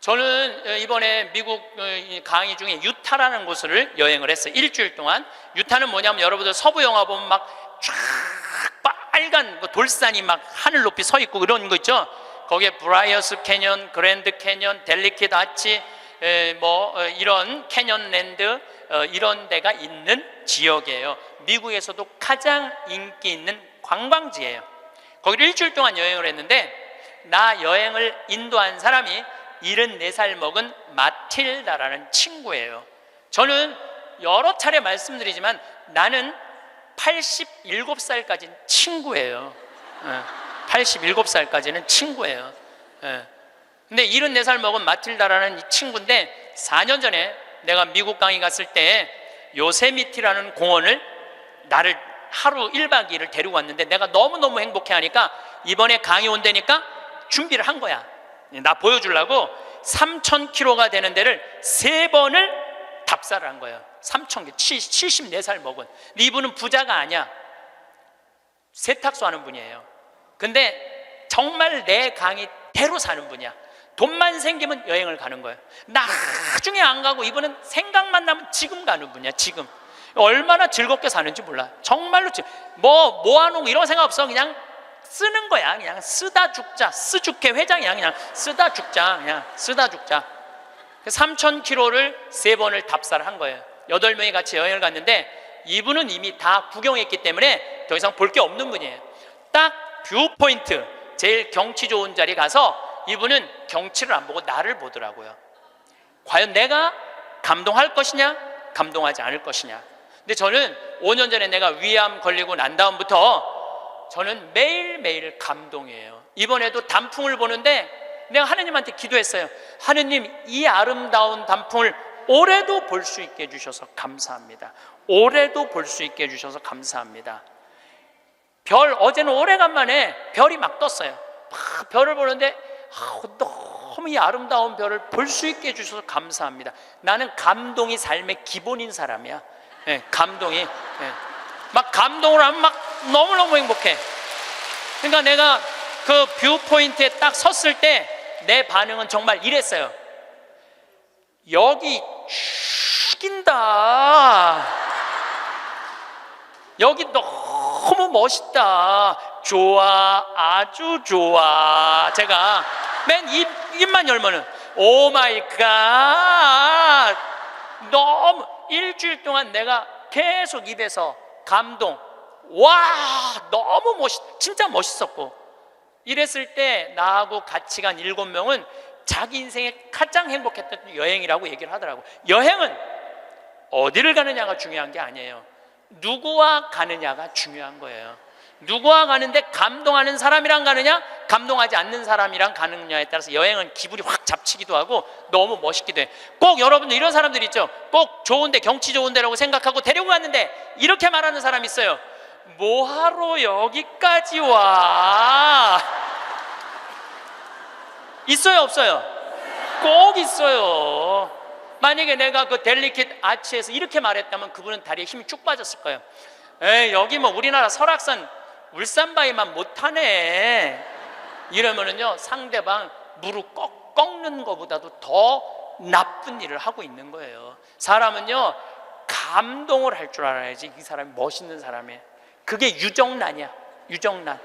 [SPEAKER 1] 저는 이번에 미국 강의 중에 유타라는 곳을 여행을 했어요. 일주일 동안. 유타는 뭐냐면 여러분들 서부 영화 보면 막 쫙 빨간 돌산이 막 하늘 높이 서 있고 그런 거 있죠. 거기에 브라이어스 캐년, 그랜드 캐년, 델리킷 아치, 이런 캐년랜드, 이런 데가 있는 지역이에요. 미국에서도 가장 인기 있는 관광지예요. 거기를 일주일 동안 여행을 했는데 나 여행을 인도한 사람이 74살 먹은 마틸다라는 친구예요. 저는 여러 차례 말씀드리지만 나는 87살까지는 친구예요. 87살까지는 친구예요. 근데 74살 먹은 마틸다라는 이 친구인데 4년 전에 내가 미국 강의 갔을 때 요세미티라는 공원을 나를 하루 1박 2일을 데리고 왔는데 내가 너무너무 행복해하니까 이번에 강의 온다니까 준비를 한 거야. 나 보여주려고 3,000km가 되는 데를 3번을 답사를 한 거예요. 3,000km, 74살 먹은. 근데 이분은 부자가 아니야. 세탁소 하는 분이에요. 근데 정말 내 강의대로 사는 분이야. 돈만 생기면 여행을 가는 거예요. 나중에 안 가고 이분은 생각만 나면 지금 가는 분이야. 지금 얼마나 즐겁게 사는지 몰라. 정말로 뭐 모아놓고 이런 생각 없어. 그냥 쓰는 거야. 그냥 쓰다 죽자. 스주케 회장이야. 그냥 쓰다 죽자. 그냥 쓰다 죽자. 3,000km를 3번을 답사를 한 거예요. 8명이 같이 여행을 갔는데 이분은 이미 다 구경했기 때문에 더 이상 볼 게 없는 분이에요. 딱 뷰포인트 제일 경치 좋은 자리 가서 이분은 경치를 안 보고 나를 보더라고요. 과연 내가 감동할 것이냐 감동하지 않을 것이냐. 근데 저는 5년 전에 내가 위암 걸리고 난 다음부터 저는 매일매일 감동이에요. 이번에도 단풍을 보는데 내가 하느님한테 기도했어요. 하느님, 이 아름다운 단풍을 올해도 볼 수 있게 해주셔서 감사합니다. 올해도 볼 수 있게 해주셔서 감사합니다. 어제는 오래간만에 별이 막 떴어요. 막 별을 보는데 너무 이 아름다운 별을 볼 수 있게 해주셔서 감사합니다. 나는 감동이 삶의 기본인 사람이야. 감동이. 막 감동을 하면 막 너무너무 행복해. 그러니까 내가 그 뷰포인트에 딱 섰을 때 내 반응은 정말 이랬어요. 여기 죽인다. 여기 너무 멋있다. 좋아, 아주 좋아. 제가 맨 입만 열면은 오 마이 갓. 너무 일주일 동안 내가 계속 입에서 감동. 와, 너무 진짜 멋있었고. 이랬을 때 나하고 같이 간 7명은 자기 인생에 가장 행복했던 여행이라고 얘기를 하더라고. 여행은 어디를 가느냐가 중요한 게 아니에요. 누구와 가느냐가 중요한 거예요. 누구와 가는데 감동하는 사람이랑 가느냐 감동하지 않는 사람이랑 가느냐에 따라서 여행은 기분이 확 잡치기도 하고 너무 멋있기도 해. 꼭 여러분들 이런 사람들 있죠. 꼭 좋은데 경치 좋은 데라고 생각하고 데리고 갔는데 이렇게 말하는 사람 있어요. 뭐하러 여기까지 와? 있어요 없어요? 꼭 있어요. 만약에 내가 그 델리킷 아치에서 이렇게 말했다면 그분은 다리에 힘이 쭉 빠졌을 거예요. 에이, 여기 뭐 우리나라 설악산 울산바위만 못하네 이러면은요 상대방 무릎 꺾는 것보다도 더 나쁜 일을 하고 있는 거예요. 사람은요 감동을 할 줄 알아야지 이 사람이 멋있는 사람이에요. 그게 유정란이야. 유정란.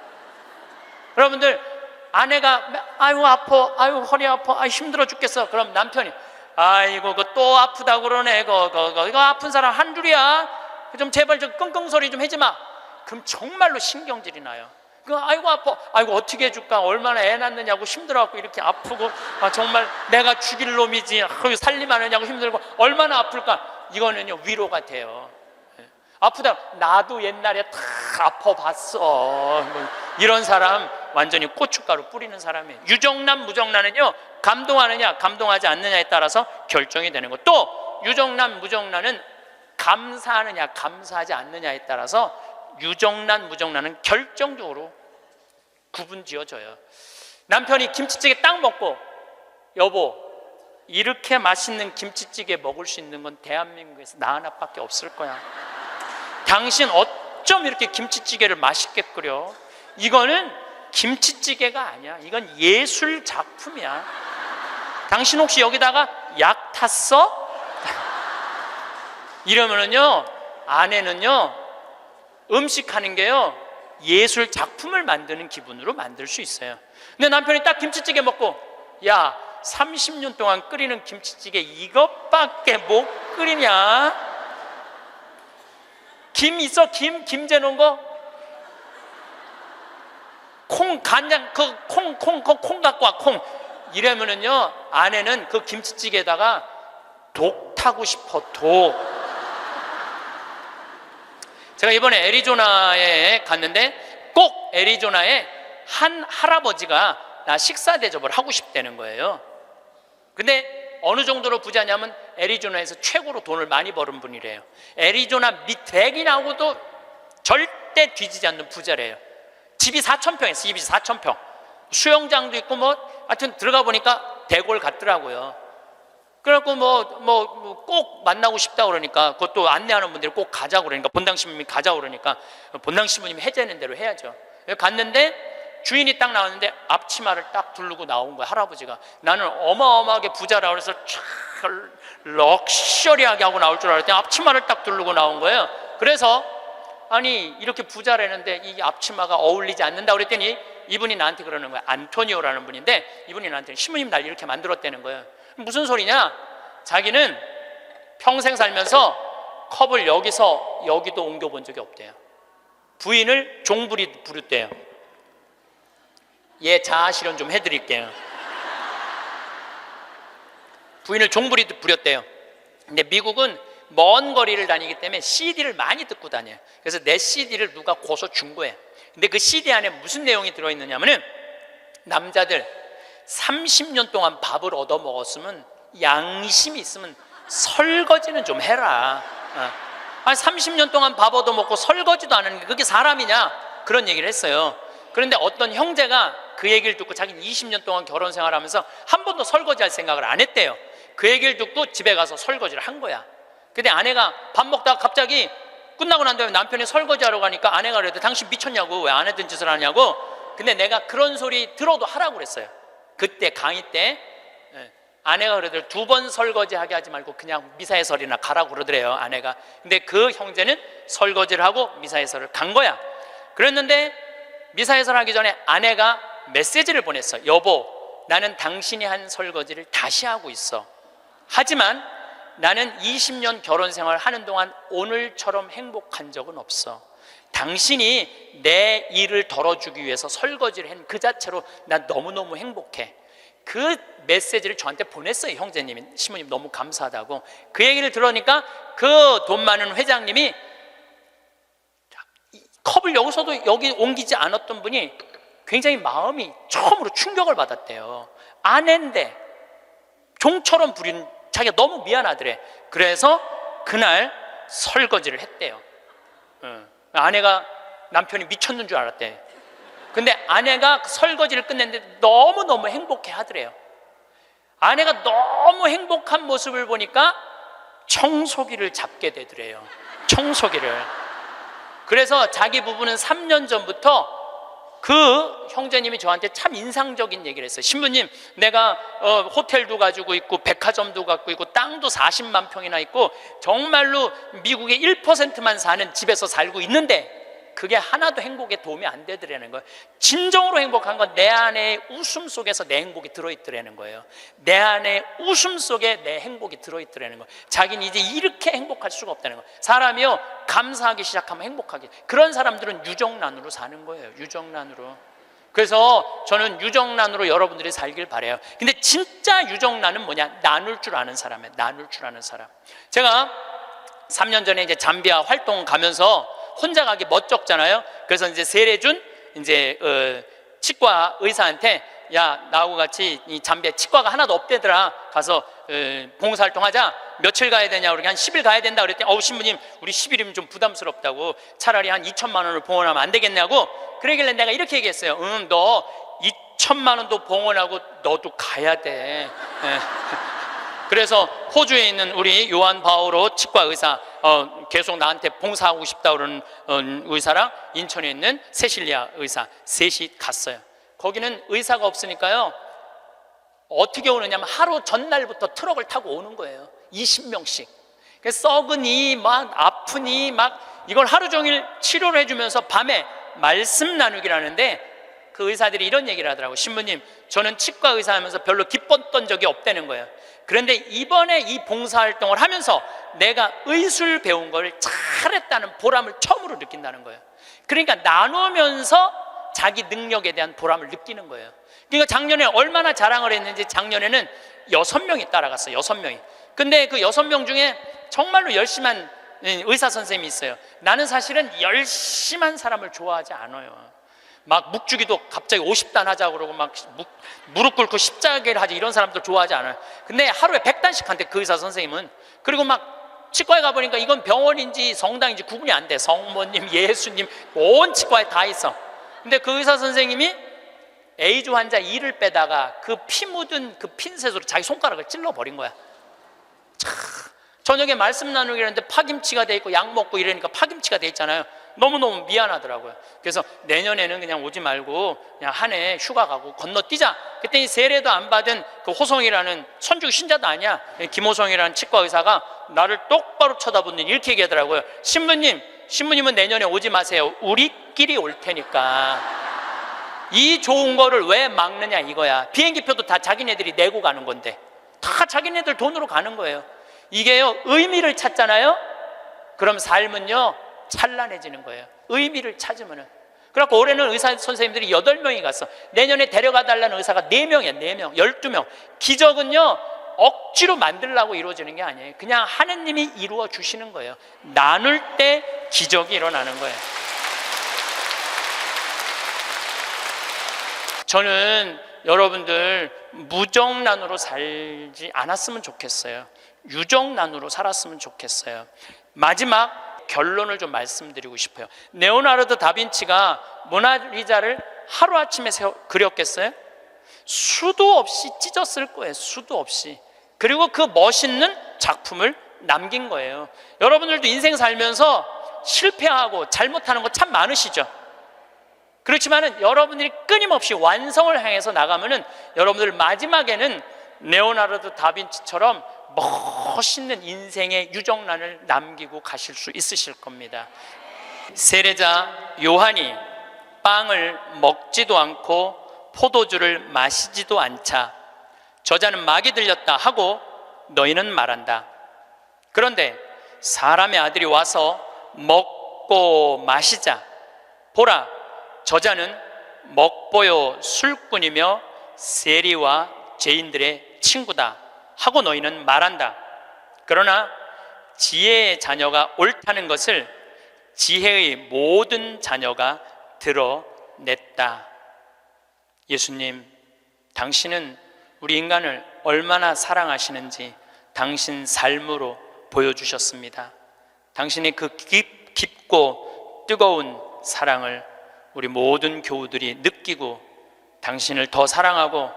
[SPEAKER 1] 여러분들 아내가 아이고 아파, 아이고 허리 아파, 아이 힘들어 죽겠어. 그럼 남편이 아이고 그 또 아프다고 그러네. 이거 아픈 사람 한 줄이야. 좀 제발 좀 끙끙 소리 좀 하지 마. 그럼 정말로 신경질이 나요. 아이고 아파, 아이고 어떻게 해줄까, 얼마나 애 낳느냐고 힘들어갖고 이렇게 아프고, 정말 내가 죽일 놈이지, 살림하느냐고 힘들고 얼마나 아플까. 이거는요 위로가 돼요. 아프다, 나도 옛날에 다 아파봤어. 이런 사람 완전히 고춧가루 뿌리는 사람이에요. 유정란 무정란은요 감동하느냐 감동하지 않느냐에 따라서 결정이 되는 거. 또 유정란 무정란은 감사하느냐 감사하지 않느냐에 따라서 유정란 무정란은 결정적으로 구분 지어져요. 남편이 김치찌개 딱 먹고 여보 이렇게 맛있는 김치찌개 먹을 수 있는 건 대한민국에서 나 하나밖에 없을 거야. 당신 어쩜 이렇게 김치찌개를 맛있게 끓여? 이거는 김치찌개가 아니야. 이건 예술 작품이야. 당신 혹시 여기다가 약 탔어? 이러면은요 아내는요 음식하는 게요 예술 작품을 만드는 기분으로 만들 수 있어요. 근데 남편이 딱 김치찌개 먹고 야 30년 동안 끓이는 김치찌개 이것밖에 못 끓이냐? 김 있어? 김 재놓은 거? 콩, 간장, 콩 갖고 와, 콩. 이러면은요, 아내는 그 김치찌개에다가 독 타고 싶어, 독. 제가 이번에 애리조나에 갔는데 꼭 애리조나에 한 할아버지가 나 식사 대접을 하고 싶다는 거예요. 근데 어느 정도로 부자냐면 애리조나에서 최고로 돈을 많이 버는 분이래요. 애리조나 밑 백인하고도 절대 뒤지지 않는 부자래요. 집이 4,000평 있어요. 집이 4,000평. 수영장도 있고 뭐 하여튼 들어가 보니까 대골 같더라고요. 그래갖고 꼭 만나고 싶다 그러니까 그것도 안내하는 분들이 꼭 가자고 그러니까 본당 신부님이 가자고 그러니까 본당 신부님이 해제하는 대로 해야죠. 갔는데 주인이 딱 나왔는데 앞치마를 딱 두르고 나온 거야, 할아버지가. 나는 어마어마하게 부자라 그래서 촥 럭셔리하게 하고 나올 줄 알았더니 앞치마를 딱 두르고 나온 거예요. 그래서 아니 이렇게 부자라는데 이 앞치마가 어울리지 않는다 그랬더니 이분이 나한테 그러는 거야. 안토니오라는 분인데 이분이 나한테 신부님 날 이렇게 만들었다는 거예요. 무슨 소리냐? 자기는 평생 살면서 컵을 여기서 여기도 옮겨본 적이 없대요. 부인을 종부리 부르대요. 예, 자아 실현 좀 해드릴게요. 부인을 종부리 부렸대요. 근데 미국은 먼 거리를 다니기 때문에 CD를 많이 듣고 다녀요. 그래서 내 CD를 누가 고소 준 거예요. 근데 그 CD 안에 무슨 내용이 들어있느냐면은 남자들 30년 동안 밥을 얻어 먹었으면 양심이 있으면 설거지는 좀 해라. 아니 30년 동안 밥 얻어 먹고 설거지도 안 하는 게 그게 사람이냐? 그런 얘기를 했어요. 그런데 어떤 형제가 그 얘기를 듣고 자기는 20년 동안 결혼 생활하면서 한 번도 설거지할 생각을 안 했대요. 그 얘기를 듣고 집에 가서 설거지를 한 거야. 근데 아내가 밥 먹다가 갑자기 끝나고 난 다음에 남편이 설거지하러 가니까 아내가 그래도 당신 미쳤냐고, 왜 안 했던 짓을 하냐고. 근데 내가 그런 소리 들어도 하라고 그랬어요. 그때 강의 때 아내가 그러더래요. 2번 설거지하게 하지 말고 그냥 미사해설이나 가라고 그러더래요, 아내가. 근데 그 형제는 설거지를 하고 미사해설을 간 거야. 그랬는데 미사해설 하기 전에 아내가 메시지를 보냈어. 여보, 나는 당신이 한 설거지를 다시 하고 있어. 하지만 나는 20년 결혼 생활 하는 동안 오늘처럼 행복한 적은 없어. 당신이 내 일을 덜어주기 위해서 설거지를 한 그 자체로 난 너무너무 행복해. 그 메시지를 저한테 보냈어요, 형제님이. 신부님 너무 감사하다고. 그 얘기를 들으니까 그 돈 많은 회장님이 컵을 여기서도 여기 옮기지 않았던 분이 굉장히 마음이 처음으로 충격을 받았대요. 아내인데 종처럼 부린 자기가 너무 미안하더래. 그래서 그날 설거지를 했대요. 아내가 남편이 미쳤는 줄 알았대. 근데 아내가 설거지를 끝냈는데 너무너무 행복해 하더래요. 아내가 너무 행복한 모습을 보니까 청소기를 잡게 되더래요. 청소기를. 그래서 자기 부부는 3년 전부터 그 형제님이 저한테 참 인상적인 얘기를 했어요. 신부님, 내가 호텔도 가지고 있고 백화점도 갖고 있고 땅도 40만 평이나 있고 정말로 미국의 1%만 사는 집에서 살고 있는데 그게 하나도 행복에 도움이 안 되더라는 거예요. 진정으로 행복한 건 내 안에 웃음 속에서 내 행복이 들어있더라는 거예요. 내 안에 웃음 속에 내 행복이 들어있더라는 거예요. 자기는 이제 이렇게 행복할 수가 없다는 거예요. 사람이요, 감사하기 시작하면 행복하게. 그런 사람들은 유정란으로 사는 거예요. 유정란으로. 그래서 저는 유정란으로 여러분들이 살길 바라요. 근데 진짜 유정란은 뭐냐? 나눌 줄 아는 사람이에요. 나눌 줄 아는 사람. 제가 3년 전에 이제 잠비아 활동 가면서 혼자 가기 멋쩍잖아요. 그래서 이제 세례준 이제 치과 의사한테 야, 나하고 같이 이 잠비아 치과가 하나도 없대더라. 가서 봉사활동 하자. 며칠 가야 되냐? 그러니까 한 10일 가야 된다 그랬더니 신부님 우리 10일이면 좀 부담스럽다고 차라리 한 2천만 원을 봉헌하면 안 되겠냐고. 그러길래 내가 이렇게 얘기했어요. 너 2천만 원도 봉헌하고 너도 가야 돼. 그래서 호주에 있는 우리 요한 바오로 치과 의사 계속 나한테 봉사하고 싶다 그러는 의사랑 인천에 있는 세실리아 의사 셋이 갔어요. 거기는 의사가 없으니까요, 어떻게 오느냐면 하루 전날부터 트럭을 타고 오는 거예요. 20명씩. 썩으니 막 아프니 막 이걸 하루 종일 치료를 해주면서 밤에 말씀 나누기라는데 그 의사들이 이런 얘기를 하더라고요. 신부님, 저는 치과 의사 하면서 별로 기뻤던 적이 없다는 거예요. 그런데 이번에 이 봉사활동을 하면서 내가 의술 배운 걸 잘했다는 보람을 처음으로 느낀다는 거예요. 그러니까 나누면서 자기 능력에 대한 보람을 느끼는 거예요. 그러니까 작년에 얼마나 자랑을 했는지, 작년에는 6명이 따라갔어요. 6명이. 근데 그 6명 중에 정말로 열심한 의사 선생님이 있어요. 나는 사실은 열심한 사람을 좋아하지 않아요. 막 묵주기도 갑자기 50단 하자고 그러고 막 무릎 꿇고 십자가를 하지, 이런 사람들 좋아하지 않아요. 근데 하루에 100단씩 한대, 그 의사 선생님은. 그리고 막 치과에 가보니까 이건 병원인지 성당인지 구분이 안 돼. 성모님, 예수님, 온 치과에 다 있어. 근데 그 의사 선생님이 에이즈 환자 이를 빼다가 그 피 묻은 그 핀셋으로 자기 손가락을 찔러버린 거야. 참, 저녁에 말씀 나누기 했는데 파김치가 돼 있고 약 먹고 이러니까 파김치가 돼 있잖아요. 너무너무 미안하더라고요. 그래서 내년에는 그냥 오지 말고 그냥 한 해 휴가 가고 건너뛰자. 그랬더니 세례도 안 받은 그 호성이라는 천주교 신자도 아니야, 김호성이라는 치과 의사가 나를 똑바로 쳐다보더니 이렇게 얘기하더라고요. 신부님은 내년에 오지 마세요. 우리끼리 올 테니까. 이 좋은 거를 왜 막느냐 이거야. 비행기표도 다 자기네들이 내고 가는 건데, 다 자기네들 돈으로 가는 거예요. 이게요, 의미를 찾잖아요. 그럼 삶은요 찬란해지는 거예요. 의미를 찾으면은. 그래갖고 올해는 의사 선생님들이 8명이 갔어. 내년에 데려가 달라는 의사가 4명이야. 4명, 12명. 기적은요 억지로 만들려고 이루어지는 게 아니에요. 그냥 하느님이 이루어 주시는 거예요. 나눌 때 기적이 일어나는 거예요. 저는 여러분들 무정란으로 살지 않았으면 좋겠어요. 유정란으로 살았으면 좋겠어요. 마지막 결론을 좀 말씀드리고 싶어요. 레오나르도 다빈치가 모나리자를 하루아침에 그렸겠어요? 수도 없이 찢었을 거예요. 수도 없이. 그리고 그 멋있는 작품을 남긴 거예요. 여러분들도 인생 살면서 실패하고 잘못하는 거 참 많으시죠? 그렇지만은 여러분들이 끊임없이 완성을 향해서 나가면은 여러분들 마지막에는 레오나르도 다빈치처럼 멋있는 인생의 유정란을 남기고 가실 수 있으실 겁니다. 세례자 요한이 빵을 먹지도 않고 포도주를 마시지도 않자 저자는 막이 들렸다 하고 너희는 말한다. 그런데 사람의 아들이 와서 먹고 마시자 보라, 저자는 먹보요 술꾼이며 세리와 죄인들의 친구다 하고 너희는 말한다. 그러나 지혜의 자녀가 옳다는 것을 지혜의 모든 자녀가 드러냈다. 예수님, 당신은 우리 인간을 얼마나 사랑하시는지 당신 삶으로 보여주셨습니다. 당신의 그 깊고 뜨거운 사랑을 우리 모든 교우들이 느끼고 당신을 더 사랑하고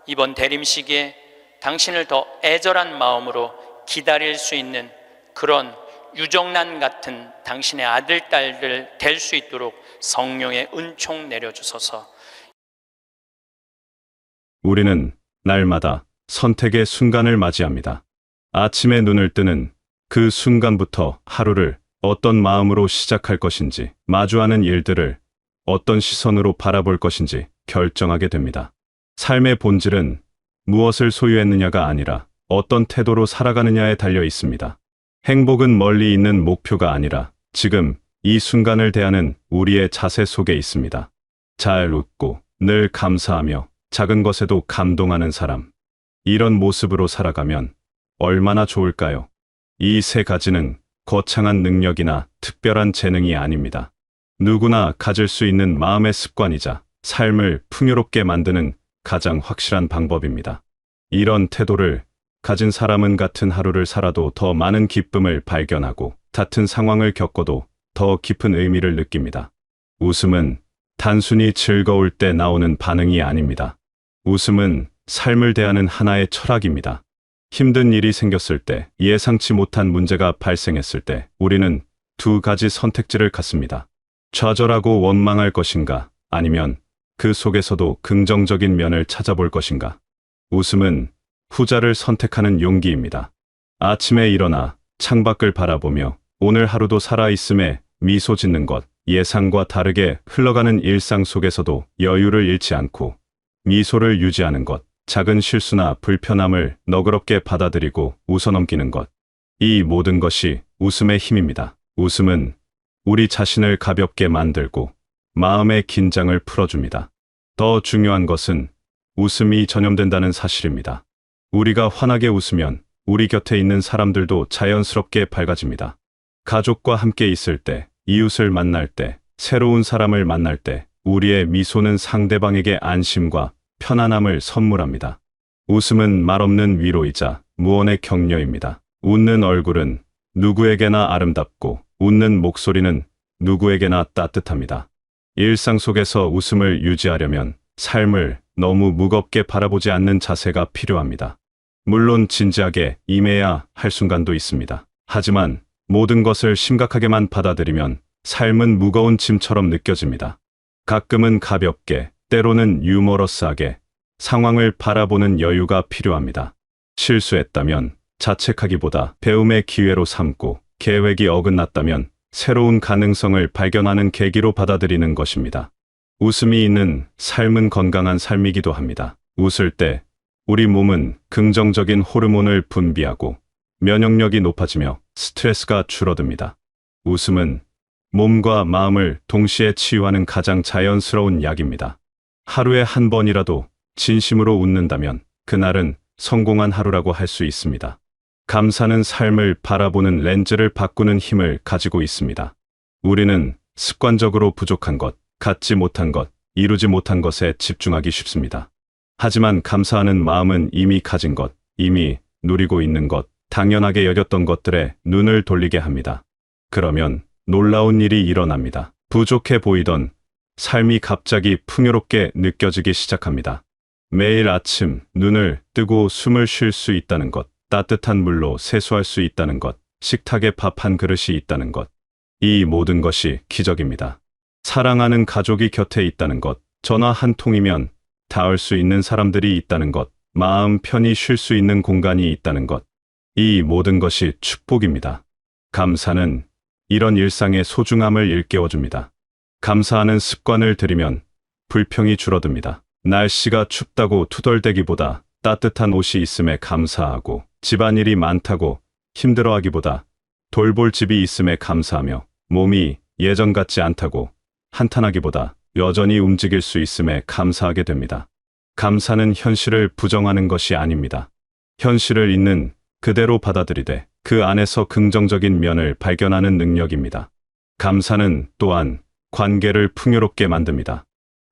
[SPEAKER 1] 이번 대림 시기에 당신을 더 애절한 마음으로 기다릴 수 있는 그런 유정란 같은 당신의 아들, 딸들 될 수 있도록 성령의 은총 내려주소서.
[SPEAKER 2] 우리는 날마다 선택의 순간을 맞이합니다. 아침에 눈을 뜨는 그 순간부터 하루를 어떤 마음으로 시작할 것인지, 마주하는 일들을 어떤 시선으로 바라볼 것인지 결정하게 됩니다. 삶의 본질은 무엇을 소유했느냐가 아니라 어떤 태도로 살아가느냐에 달려 있습니다. 행복은 멀리 있는 목표가 아니라 지금 이 순간을 대하는 우리의 자세 속에 있습니다. 잘 웃고 늘 감사하며 작은 것에도 감동하는 사람. 이런 모습으로 살아가면 얼마나 좋을까요? 이 세 가지는 거창한 능력이나 특별한 재능이 아닙니다. 누구나 가질 수 있는 마음의 습관이자 삶을 풍요롭게 만드는 가장 확실한 방법입니다. 이런 태도를 가진 사람은 같은 하루를 살아도 더 많은 기쁨을 발견하고 같은 상황을 겪어도 더 깊은 의미를 느낍니다. 웃음은 단순히 즐거울 때 나오는 반응이 아닙니다. 웃음은 삶을 대하는 하나의 철학입니다. 힘든 일이 생겼을 때, 예상치 못한 문제가 발생했을 때 우리는 두 가지 선택지를 갖습니다. 좌절하고 원망할 것인가, 아니면 그 속에서도 긍정적인 면을 찾아볼 것인가. 웃음은 후자를 선택하는 용기입니다. 아침에 일어나 창밖을 바라보며 오늘 하루도 살아있음에 미소 짓는 것, 예상과 다르게 흘러가는 일상 속에서도 여유를 잃지 않고 미소를 유지하는 것, 작은 실수나 불편함을 너그럽게 받아들이고 웃어넘기는 것. 이 모든 것이 웃음의 힘입니다. 웃음은 우리 자신을 가볍게 만들고 마음의 긴장을 풀어줍니다. 더 중요한 것은 웃음이 전염된다는 사실입니다. 우리가 환하게 웃으면 우리 곁에 있는 사람들도 자연스럽게 밝아집니다. 가족과 함께 있을 때, 이웃을 만날 때, 새로운 사람을 만날 때, 우리의 미소는 상대방에게 안심과 편안함을 선물합니다. 웃음은 말없는 위로이자 무언의 격려입니다. 웃는 얼굴은 누구에게나 아름답고 웃는 목소리는 누구에게나 따뜻합니다. 일상 속에서 웃음을 유지하려면 삶을 너무 무겁게 바라보지 않는 자세가 필요합니다. 물론 진지하게 임해야 할 순간도 있습니다. 하지만 모든 것을 심각하게만 받아들이면 삶은 무거운 짐처럼 느껴집니다. 가끔은 가볍게, 때로는 유머러스하게 상황을 바라보는 여유가 필요합니다. 실수했다면 자책하기보다 배움의 기회로 삼고, 계획이 어긋났다면 새로운 가능성을 발견하는 계기로 받아들이는 것입니다. 웃음이 있는 삶은 건강한 삶이기도 합니다. 웃을 때 우리 몸은 긍정적인 호르몬을 분비하고 면역력이 높아지며 스트레스가 줄어듭니다. 웃음은 몸과 마음을 동시에 치유하는 가장 자연스러운 약입니다. 하루에 한 번이라도 진심으로 웃는다면 그날은 성공한 하루라고 할 수 있습니다. 감사는 삶을 바라보는 렌즈를 바꾸는 힘을 가지고 있습니다. 우리는 습관적으로 부족한 것, 갖지 못한 것, 이루지 못한 것에 집중하기 쉽습니다. 하지만 감사하는 마음은 이미 가진 것, 이미 누리고 있는 것, 당연하게 여겼던 것들에 눈을 돌리게 합니다. 그러면 놀라운 일이 일어납니다. 부족해 보이던 삶이 갑자기 풍요롭게 느껴지기 시작합니다. 매일 아침 눈을 뜨고 숨을 쉴 수 있다는 것, 따뜻한 물로 세수할 수 있다는 것, 식탁에 밥 한 그릇이 있다는 것. 이 모든 것이 기적입니다. 사랑하는 가족이 곁에 있다는 것, 전화 한 통이면 닿을 수 있는 사람들이 있다는 것, 마음 편히 쉴 수 있는 공간이 있다는 것. 이 모든 것이 축복입니다. 감사는 이런 일상의 소중함을 일깨워줍니다. 감사하는 습관을 들이면 불평이 줄어듭니다. 날씨가 춥다고 투덜대기보다 따뜻한 옷이 있음에 감사하고, 집안일이 많다고 힘들어하기보다 돌볼 집이 있음에 감사하며, 몸이 예전 같지 않다고 한탄하기보다 여전히 움직일 수 있음에 감사하게 됩니다. 감사는 현실을 부정하는 것이 아닙니다. 현실을 있는 그대로 받아들이되 그 안에서 긍정적인 면을 발견하는 능력입니다. 감사는 또한 관계를 풍요롭게 만듭니다.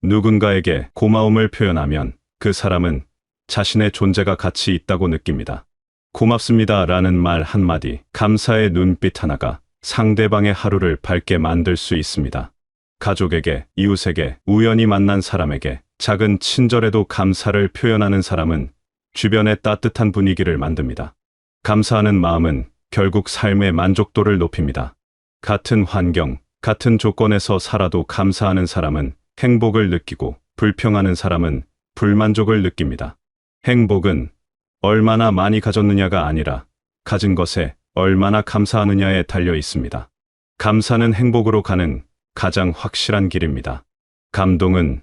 [SPEAKER 2] 누군가에게 고마움을 표현하면 그 사람은 자신의 존재가 가치 있다고 느낍니다. 고맙습니다 라는 말 한마디, 감사의 눈빛 하나가 상대방의 하루를 밝게 만들 수 있습니다. 가족에게, 이웃에게, 우연히 만난 사람에게 작은 친절에도 감사를 표현하는 사람은 주변의 따뜻한 분위기를 만듭니다. 감사하는 마음은 결국 삶의 만족도를 높입니다. 같은 환경, 같은 조건에서 살아도 감사하는 사람은 행복을 느끼고, 불평하는 사람은 불만족을 느낍니다. 행복은 얼마나 많이 가졌느냐가 아니라 가진 것에 얼마나 감사하느냐에 달려 있습니다. 감사는 행복으로 가는 가장 확실한 길입니다. 감동은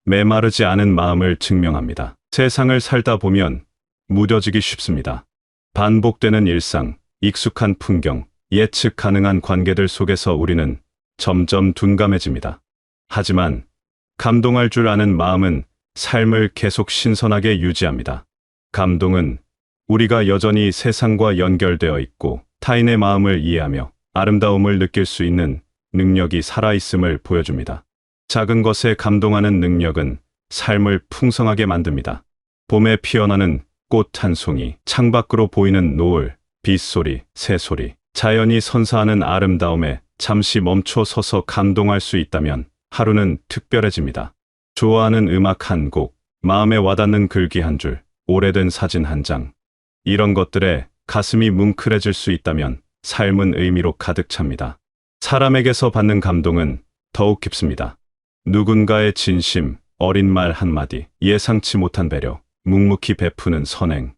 [SPEAKER 2] 메마르지 않은 마음을 증명합니다. 세상을 살다 보면 무뎌지기 쉽습니다. 반복되는 일상, 익숙한 풍경, 예측 가능한 관계들 속에서 우리는 점점 둔감해집니다. 하지만 감동할 줄 아는 마음은 삶을 계속 신선하게 유지합니다. 감동은 우리가 여전히 세상과 연결되어 있고 타인의 마음을 이해하며 아름다움을 느낄 수 있는 능력이 살아있음을 보여줍니다. 작은 것에 감동하는 능력은 삶을 풍성하게 만듭니다. 봄에 피어나는 꽃 한 송이, 창밖으로 보이는 노을, 빗소리, 새소리, 자연이 선사하는 아름다움에 잠시 멈춰 서서 감동할 수 있다면 하루는 특별해집니다. 좋아하는 음악 한 곡, 마음에 와닿는 글귀 한 줄, 오래된 사진 한 장. 이런 것들에 가슴이 뭉클해질 수 있다면 삶은 의미로 가득 찹니다. 사람에게서 받는 감동은 더욱 깊습니다. 누군가의 진심, 어린 말 한마디, 예상치 못한 배려, 묵묵히 베푸는 선행.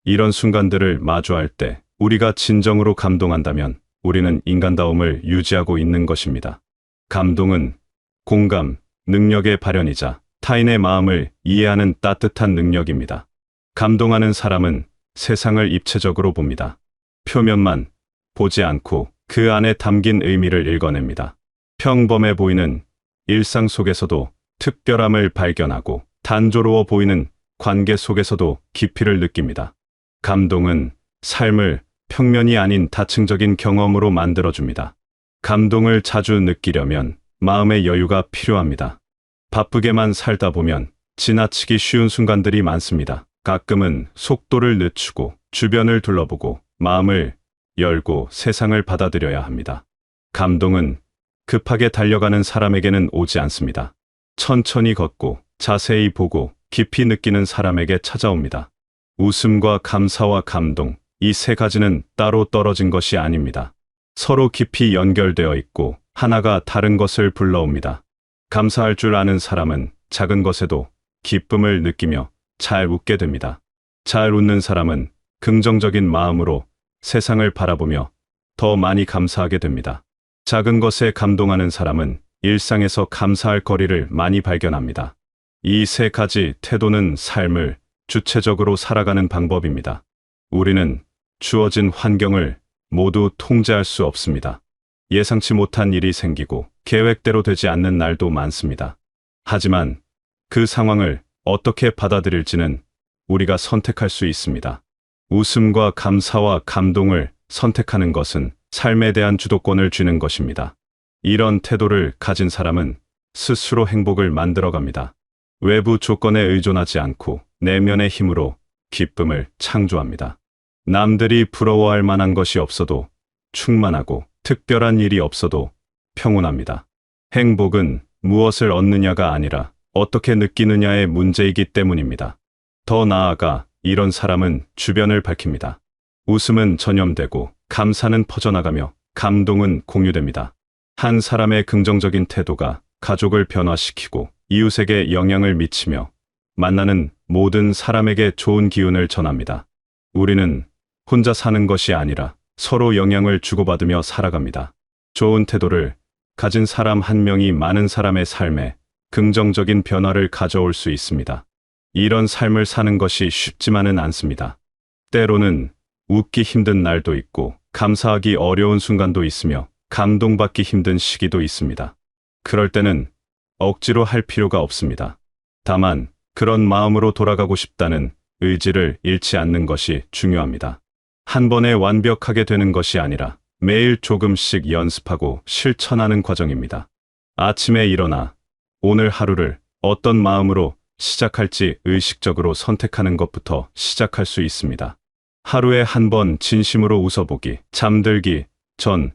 [SPEAKER 2] 이런 순간들을 마주할 때 우리가 진정으로 감동한다면 우리는 인간다움을 유지하고 있는 것입니다. 감동은 공감, 능력의 발현이자 타인의 마음을 이해하는 따뜻한 능력입니다. 감동하는 사람은 세상을 입체적으로 봅니다. 표면만 보지 않고 그 안에 담긴 의미를 읽어냅니다. 평범해 보이는 일상 속에서도 특별함을 발견하고 단조로워 보이는 관계 속에서도 깊이를 느낍니다. 감동은 삶을 평면이 아닌 다층적인 경험으로 만들어줍니다. 감동을 자주 느끼려면 마음의 여유가 필요합니다. 바쁘게만 살다 보면 지나치기 쉬운 순간들이 많습니다. 가끔은 속도를 늦추고 주변을 둘러보고 마음을 열고 세상을 받아들여야 합니다. 감동은 급하게 달려가는 사람에게는 오지 않습니다. 천천히 걷고 자세히 보고 깊이 느끼는 사람에게 찾아옵니다. 웃음과 감사와 감동, 이 세 가지는 따로 떨어진 것이 아닙니다. 서로 깊이 연결되어 있고 하나가 다른 것을 불러옵니다. 감사할 줄 아는 사람은 작은 것에도 기쁨을 느끼며 잘 웃게 됩니다. 잘 웃는 사람은 긍정적인 마음으로 세상을 바라보며 더 많이 감사하게 됩니다. 작은 것에 감동하는 사람은 일상에서 감사할 거리를 많이 발견합니다. 이 세 가지 태도는 삶을 주체적으로 살아가는 방법입니다. 우리는 주어진 환경을 모두 통제할 수 없습니다. 예상치 못한 일이 생기고 계획대로 되지 않는 날도 많습니다. 하지만 그 상황을 어떻게 받아들일지는 우리가 선택할 수 있습니다. 웃음과 감사와 감동을 선택하는 것은 삶에 대한 주도권을 쥐는 것입니다. 이런 태도를 가진 사람은 스스로 행복을 만들어갑니다. 외부 조건에 의존하지 않고 내면의 힘으로 기쁨을 창조합니다. 남들이 부러워할 만한 것이 없어도 충만하고 특별한 일이 없어도 평온합니다. 행복은 무엇을 얻느냐가 아니라 어떻게 느끼느냐의 문제이기 때문입니다. 더 나아가 이런 사람은 주변을 밝힙니다. 웃음은 전염되고 감사는 퍼져나가며 감동은 공유됩니다. 한 사람의 긍정적인 태도가 가족을 변화시키고 이웃에게 영향을 미치며 만나는 모든 사람에게 좋은 기운을 전합니다. 우리는 혼자 사는 것이 아니라 서로 영향을 주고받으며 살아갑니다. 좋은 태도를 가진 사람 한 명이 많은 사람의 삶에 긍정적인 변화를 가져올 수 있습니다. 이런 삶을 사는 것이 쉽지만은 않습니다. 때로는 웃기 힘든 날도 있고 감사하기 어려운 순간도 있으며 감동받기 힘든 시기도 있습니다. 그럴 때는 억지로 할 필요가 없습니다. 다만 그런 마음으로 돌아가고 싶다는 의지를 잃지 않는 것이 중요합니다. 한 번에 완벽하게 되는 것이 아니라 매일 조금씩 연습하고 실천하는 과정입니다. 아침에 일어나 오늘 하루를 어떤 마음으로 시작할지 의식적으로 선택하는 것부터 시작할 수 있습니다. 하루에 한 번 진심으로 웃어보기, 잠들기 전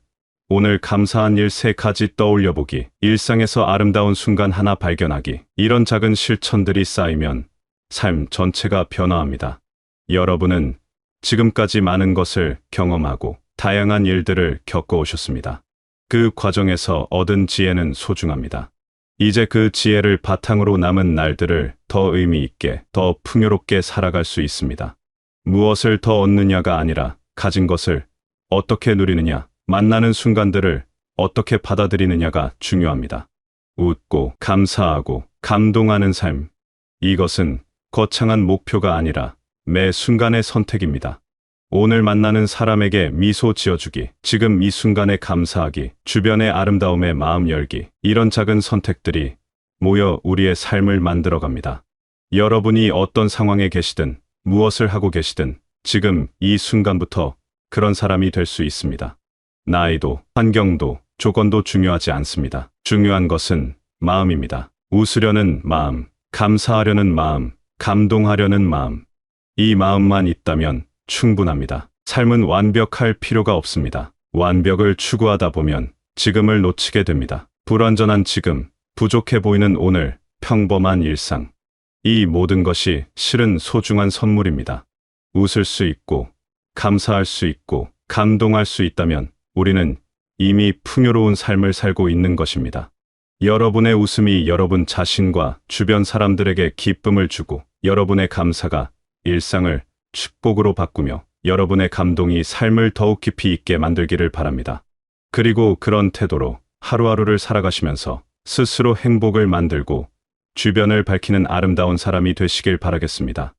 [SPEAKER 2] 오늘 감사한 일 3가지 떠올려보기, 일상에서 아름다운 순간 하나 발견하기, 이런 작은 실천들이 쌓이면 삶 전체가 변화합니다. 여러분은 지금까지 많은 것을 경험하고 다양한 일들을 겪어오셨습니다. 그 과정에서 얻은 지혜는 소중합니다. 이제 그 지혜를 바탕으로 남은 날들을 더 의미 있게, 더 풍요롭게 살아갈 수 있습니다. 무엇을 더 얻느냐가 아니라 가진 것을 어떻게 누리느냐, 만나는 순간들을 어떻게 받아들이느냐가 중요합니다. 웃고 감사하고 감동하는 삶. 이것은 거창한 목표가 아니라 매 순간의 선택입니다. 오늘 만나는 사람에게 미소 지어주기, 지금 이 순간에 감사하기, 주변의 아름다움에 마음 열기, 이런 작은 선택들이 모여 우리의 삶을 만들어갑니다. 여러분이 어떤 상황에 계시든 무엇을 하고 계시든 지금 이 순간부터 그런 사람이 될 수 있습니다. 나이도, 환경도, 조건도 중요하지 않습니다. 중요한 것은 마음입니다. 웃으려는 마음, 감사하려는 마음, 감동하려는 마음. 이 마음만 있다면 충분합니다. 삶은 완벽할 필요가 없습니다. 완벽을 추구하다 보면 지금을 놓치게 됩니다. 불완전한 지금, 부족해 보이는 오늘, 평범한 일상. 이 모든 것이 실은 소중한 선물입니다. 웃을 수 있고, 감사할 수 있고, 감동할 수 있다면 우리는 이미 풍요로운 삶을 살고 있는 것입니다. 여러분의 웃음이 여러분 자신과 주변 사람들에게 기쁨을 주고, 여러분의 감사가 일상을 축복으로 바꾸며 여러분의 감동이 삶을 더욱 깊이 있게 만들기를 바랍니다. 그리고 그런 태도로 하루하루를 살아가시면서 스스로 행복을 만들고 주변을 밝히는 아름다운 사람이 되시길 바라겠습니다.